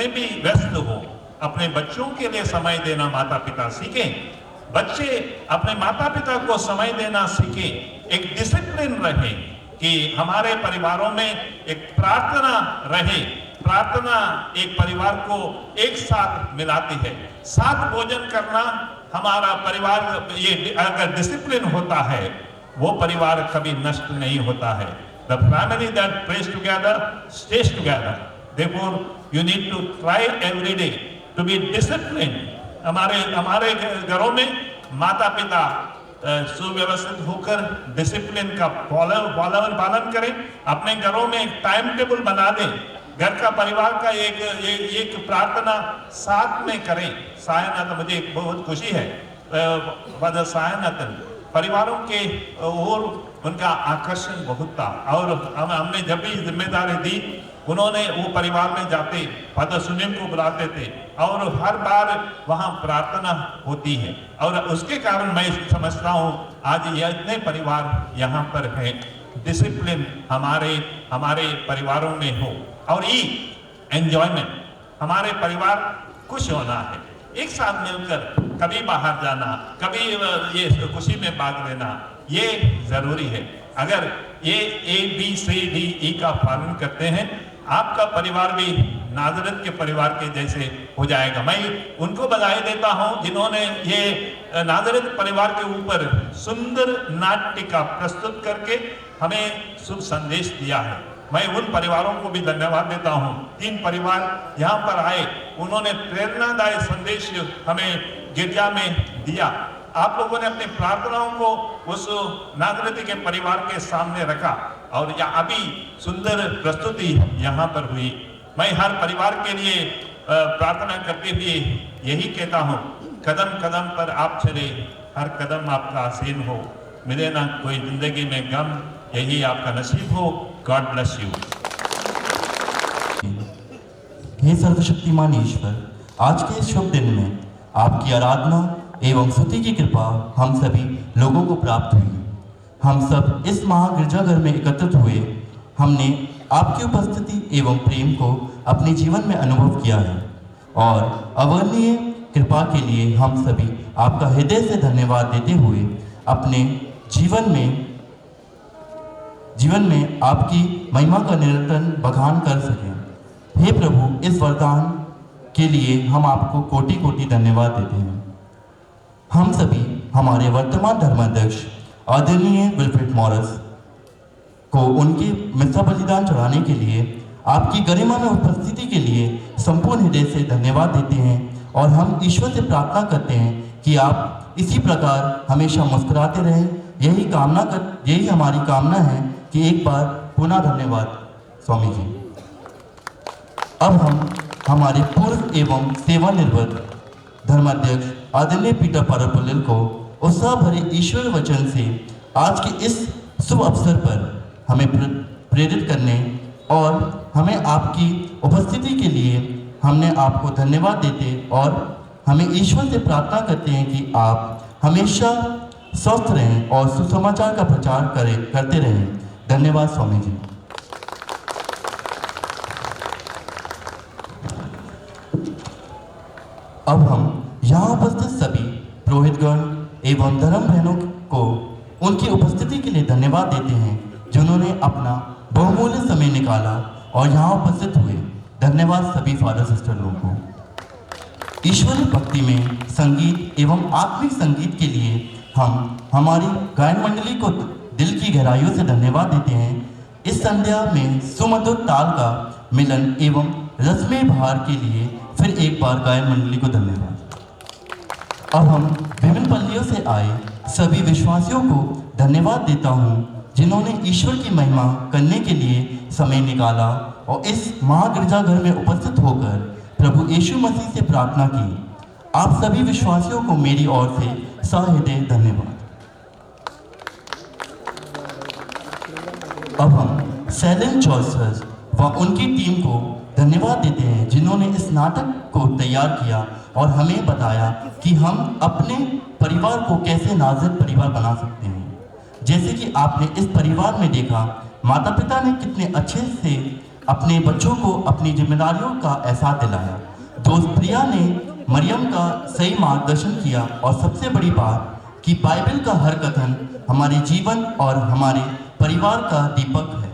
भी व्यस्त हो, अपने बच्चों के लिए समय देना माता पिता सीखें। बच्चे अपने माता पिता को समय देना सीखें। एक डिसिप्लिन रहे कि हमारे परिवारों में एक प्रार्थना रहे। प्रार्थना एक परिवार को एक साथ मिलाती है। साथ भोजन करना हमारा परिवार, ये अगर डिसिप्लिन होता है वो परिवार कभी नष्ट नहीं होता है। The family that prays together stays together. Therefore, you need to try every day to be disciplined. हमारे घरों में माता पिता सुव्यवस्थित होकर डिसिप्लिन का पालन करें। अपने घरों में एक टाइम टेबल बना दें। घर का परिवार का एक प्रार्थना साथ में करें। सायनाथन, मुझे बहुत खुशी है फादर सायनाथन, परिवारों के और उनका आकर्षण बहुत था। और हमने जब भी जिम्मेदारी दी, उन्होंने वो परिवार में जाते, फादर सुनील को बुलाते थे और हर बार वहाँ प्रार्थना होती है। और उसके कारण मैं समझता हूँ आज ये इतने परिवार यहाँ पर हैं। डिसिप्लिन हमारे परिवारों में हो। और ये एंजॉयमेंट, हमारे परिवार खुश होना है, एक साथ मिलकर कभी बाहर जाना, कभी ये खुशी में भाग लेना, ये जरूरी है। अगर ये ABCDE का पालन करते हैं, आपका परिवार भी नाजरत के परिवार के जैसे हो जाएगा। मैं उनको बधाई देता हूं जिन्होंने ये नाजरत परिवार के ऊपर सुंदर नाट्य का प्रस्तुत करके हमें शुभ संदेश दिया है। मैं उन परिवारों को भी धन्यवाद देता हूं। 3 परिवार यहाँ पर आए, उन्होंने प्रेरणादायक संदेश हमें गिरजा में दिया। आप लोगों ने अपनी प्रार्थनाओं को उस नागरिक के परिवार के सामने रखा और अभी सुंदर प्रस्तुति यहाँ पर हुई। मैं हर परिवार के लिए प्रार्थना करते हुए यही कहता हूँ, कदम कदम पर आप चले, हर कदम आपका आसीन हो, मिले ना कोई जिंदगी में गम, यही आपका नसीब हो। God bless you. हे सर्वशक्तिमान ईश्वर, आज के इस शुभ दिन में आपकी आराधना एवं स्तुति की कृपा हम सभी लोगों को प्राप्त हुई। हम सब इस महागिरजाघर में एकत्रित हुए, हमने आपकी उपस्थिति एवं प्रेम को अपने जीवन में अनुभव किया है और अवर्णनीय कृपा के लिए हम सभी आपका हृदय से धन्यवाद देते हुए अपने जीवन में आपकी महिमा का निरंतर बखान कर सकें। हे प्रभु, इस वरदान के लिए हम आपको कोटि कोटि धन्यवाद देते हैं। हम सभी हमारे वर्तमान धर्माध्यक्ष आदरणीय विल्फ्रेड मॉरिस को उनके मिसा बलिदान चढ़ाने के लिए आपकी गरिमा में उपस्थिति के लिए संपूर्ण हृदय से धन्यवाद देते हैं और हम ईश्वर से प्रार्थना करते हैं कि आप इसी प्रकार हमेशा मुस्कुराते रहें। यही हमारी कामना है कि एक बार पुनः धन्यवाद स्वामी जी। अब हम हमारे पूर्व एवं सेवानिवृत्त धर्माध्यक्ष आदरणीय पीटर पारापुलिल को उत्साह भरे ईश्वर वचन से आज के इस शुभ अवसर पर हमें प्रेरित करने और हमें आपकी उपस्थिति के लिए हमने आपको धन्यवाद देते और हमें ईश्वर से प्रार्थना करते हैं कि आप हमेशा स्वस्थ रहें और सुसमाचार का प्रचार करते रहें। धन्यवाद स्वामी जी। अब हम यहाँ उपस्थित सभी पुरोहितगण एवं धर्म बहनों को उनकी उपस्थिति के लिए धन्यवाद देते हैं जिन्होंने अपना बहुमूल्य समय निकाला और यहाँ उपस्थित हुए। धन्यवाद सभी फादर सिस्टर लोगों को। ईश्वरीय भक्ति में संगीत एवं आत्मिक संगीत के लिए हम हमारी गायन मंडली को दिल की गहराइयों से धन्यवाद देते हैं। इस संध्या में सुमधुर ताल का मिलन एवं रस्में बहार के लिए फिर एक बार गायन मंडली को धन्यवाद। अब हम विभिन्न पल्लियों से आए सभी विश्वासियों को धन्यवाद देता हूँ जिन्होंने ईश्वर की महिमा करने के लिए समय निकाला और इस महागिरजाघर में उपस्थित होकर प्रभु यीशु मसीह से प्रार्थना की। आप सभी विश्वासियों को मेरी ओर से सहृदय धन्यवाद। अब हम सेलिन जॉर्जस व उनकी टीम को धन्यवाद देते हैं जिन्होंने इस नाटक को तैयार किया और हमें बताया कि हम अपने परिवार को कैसे नाज़िर परिवार बना सकते हैं। जैसे कि आपने इस परिवार में देखा, माता पिता ने कितने अच्छे से अपने बच्चों को अपनी जिम्मेदारियों का एहसास दिलाया। दोस्त प्रिया ने मरियम का सही मार्गदर्शन किया और सबसे बड़ी बात कि बाइबल का हर कथन हमारे जीवन और हमारे परिवार का दीपक है,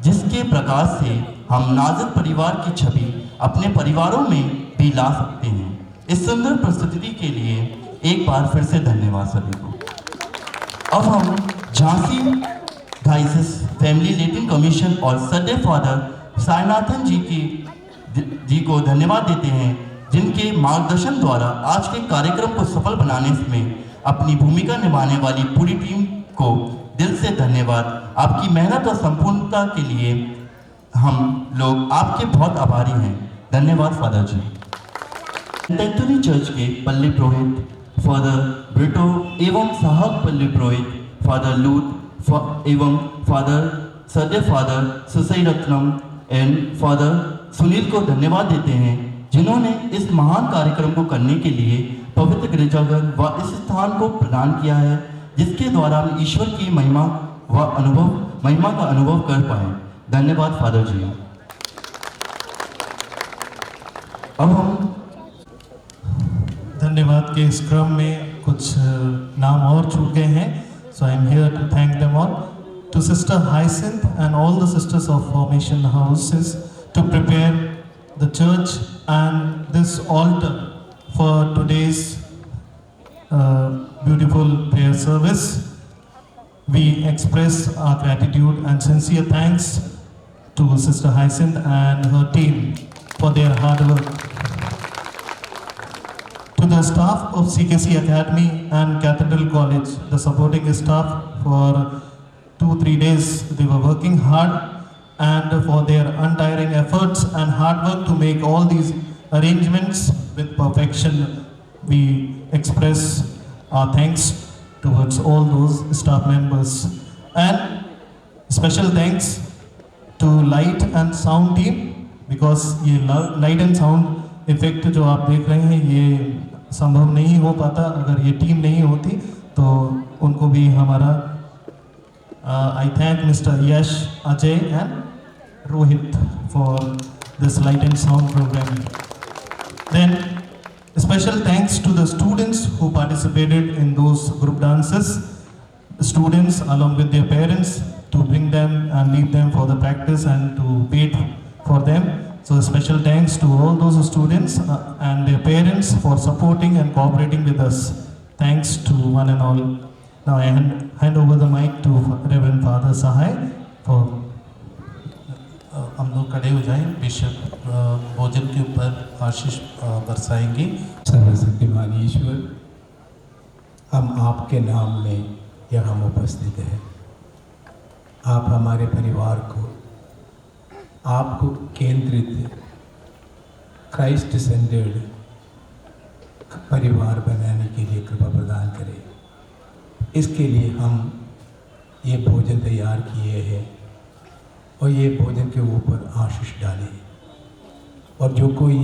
जिसके प्रकाश से हम नाज़िर परिवार की छवि अपने परिवारों में भी ला सकते हैं। इस सुंदर प्रस्तुति के लिए एक बार फिर से धन्यवाद सभी को। अब हम Jhansi diocese family Latin commission और सडे फादर साईनाथन जी को धन्यवाद देते हैं जिनके मार्गदर्शन द्वारा आज के कार्यक्रम को सफल बनाने में अपनी भूमिका निभाने वाली पूरी टीम को दिल से धन्यवाद। आपकी मेहनत और संपूर्णता के लिए हम लोग आपके बहुत आभारी हैं। धन्यवाद फादर जी। तेंतुली चर्च के पल्ली पुरोहित फादर ब्रिटो एवं सहायक पल्ली पुरोहित फादर लूथ एवं फादर सदे father Susai Ratnam and father Sunil को धन्यवाद देते हैं जिन्होंने इस महान कार्यक्रम को करने के लिए पवित्र गिरजाघर व इस स्थान को प्रदान किया है, जिसके द्वारा हम ईश्वर की महिमा का अनुभव कर पाए। धन्यवाद फादर जी। अब हम धन्यवाद के इस क्रम में कुछ नाम और छूट गए हैं, so I am here to thank them all. To Sister Hyacinth and all the sisters of Formation Houses to prepare the church and this altar for today's beautiful prayer service. We express our gratitude and sincere thanks to Sister Hyacinth and her team for their hard work. To the staff of CKC Academy and Cathedral College, the supporting staff, for 2-3 days they were working hard, and for their untiring efforts and hard work to make all these arrangements with perfection. We express our thanks towards all those staff members, and special thanks to light and sound team, because ये light and sound effect जो आप देख रहे हैं ये संभव नहीं हो पाता अगर ये टीम नहीं होती, तो उनको भी हमारा I thank Mr. Yash, Ajay and Rohit for this light and sound program. Then special thanks to the students who participated in those group dances, students along with their parents, to bring them and lead them for the practice and to wait for them. So special thanks to all those students and their parents for supporting and cooperating with us. Thanks to one and all. Now I hand over the mic to Reverend Father Sahai for हम लोग खड़े हो जाएं, bishop भोजन के ऊपर आशीष बरसाएंगे। सर्वशक्तिमान ईश्वर, हम आपके नाम में यहाँ उपस्थित हैं। आप हमारे परिवार को आपको केंद्रित क्राइस्ट सेंटर्ड परिवार बनाने के लिए कृपा प्रदान करें। इसके लिए हम ये भोजन तैयार किए हैं और ये भोजन के ऊपर आशीष डालें, और जो कोई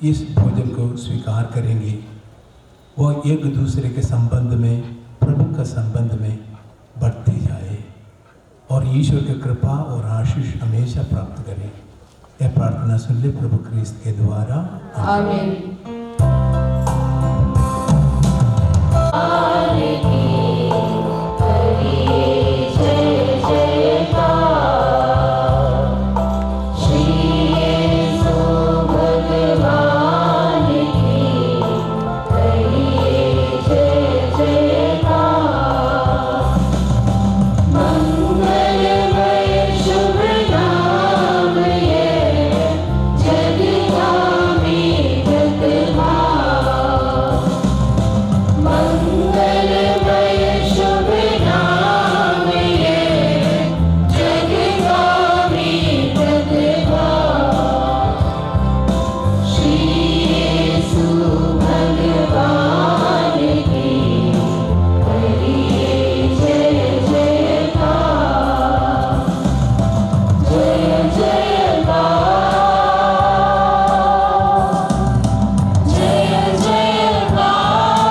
इस भोजन को स्वीकार करेंगे वो एक दूसरे के संबंध में, प्रभु का संबंध में बढ़ते जाए और ईश्वर की कृपा और आशीष हमेशा प्राप्त करें। यह प्रार्थना सुन ले प्रभु क्रिस्त के द्वारा, आमीन।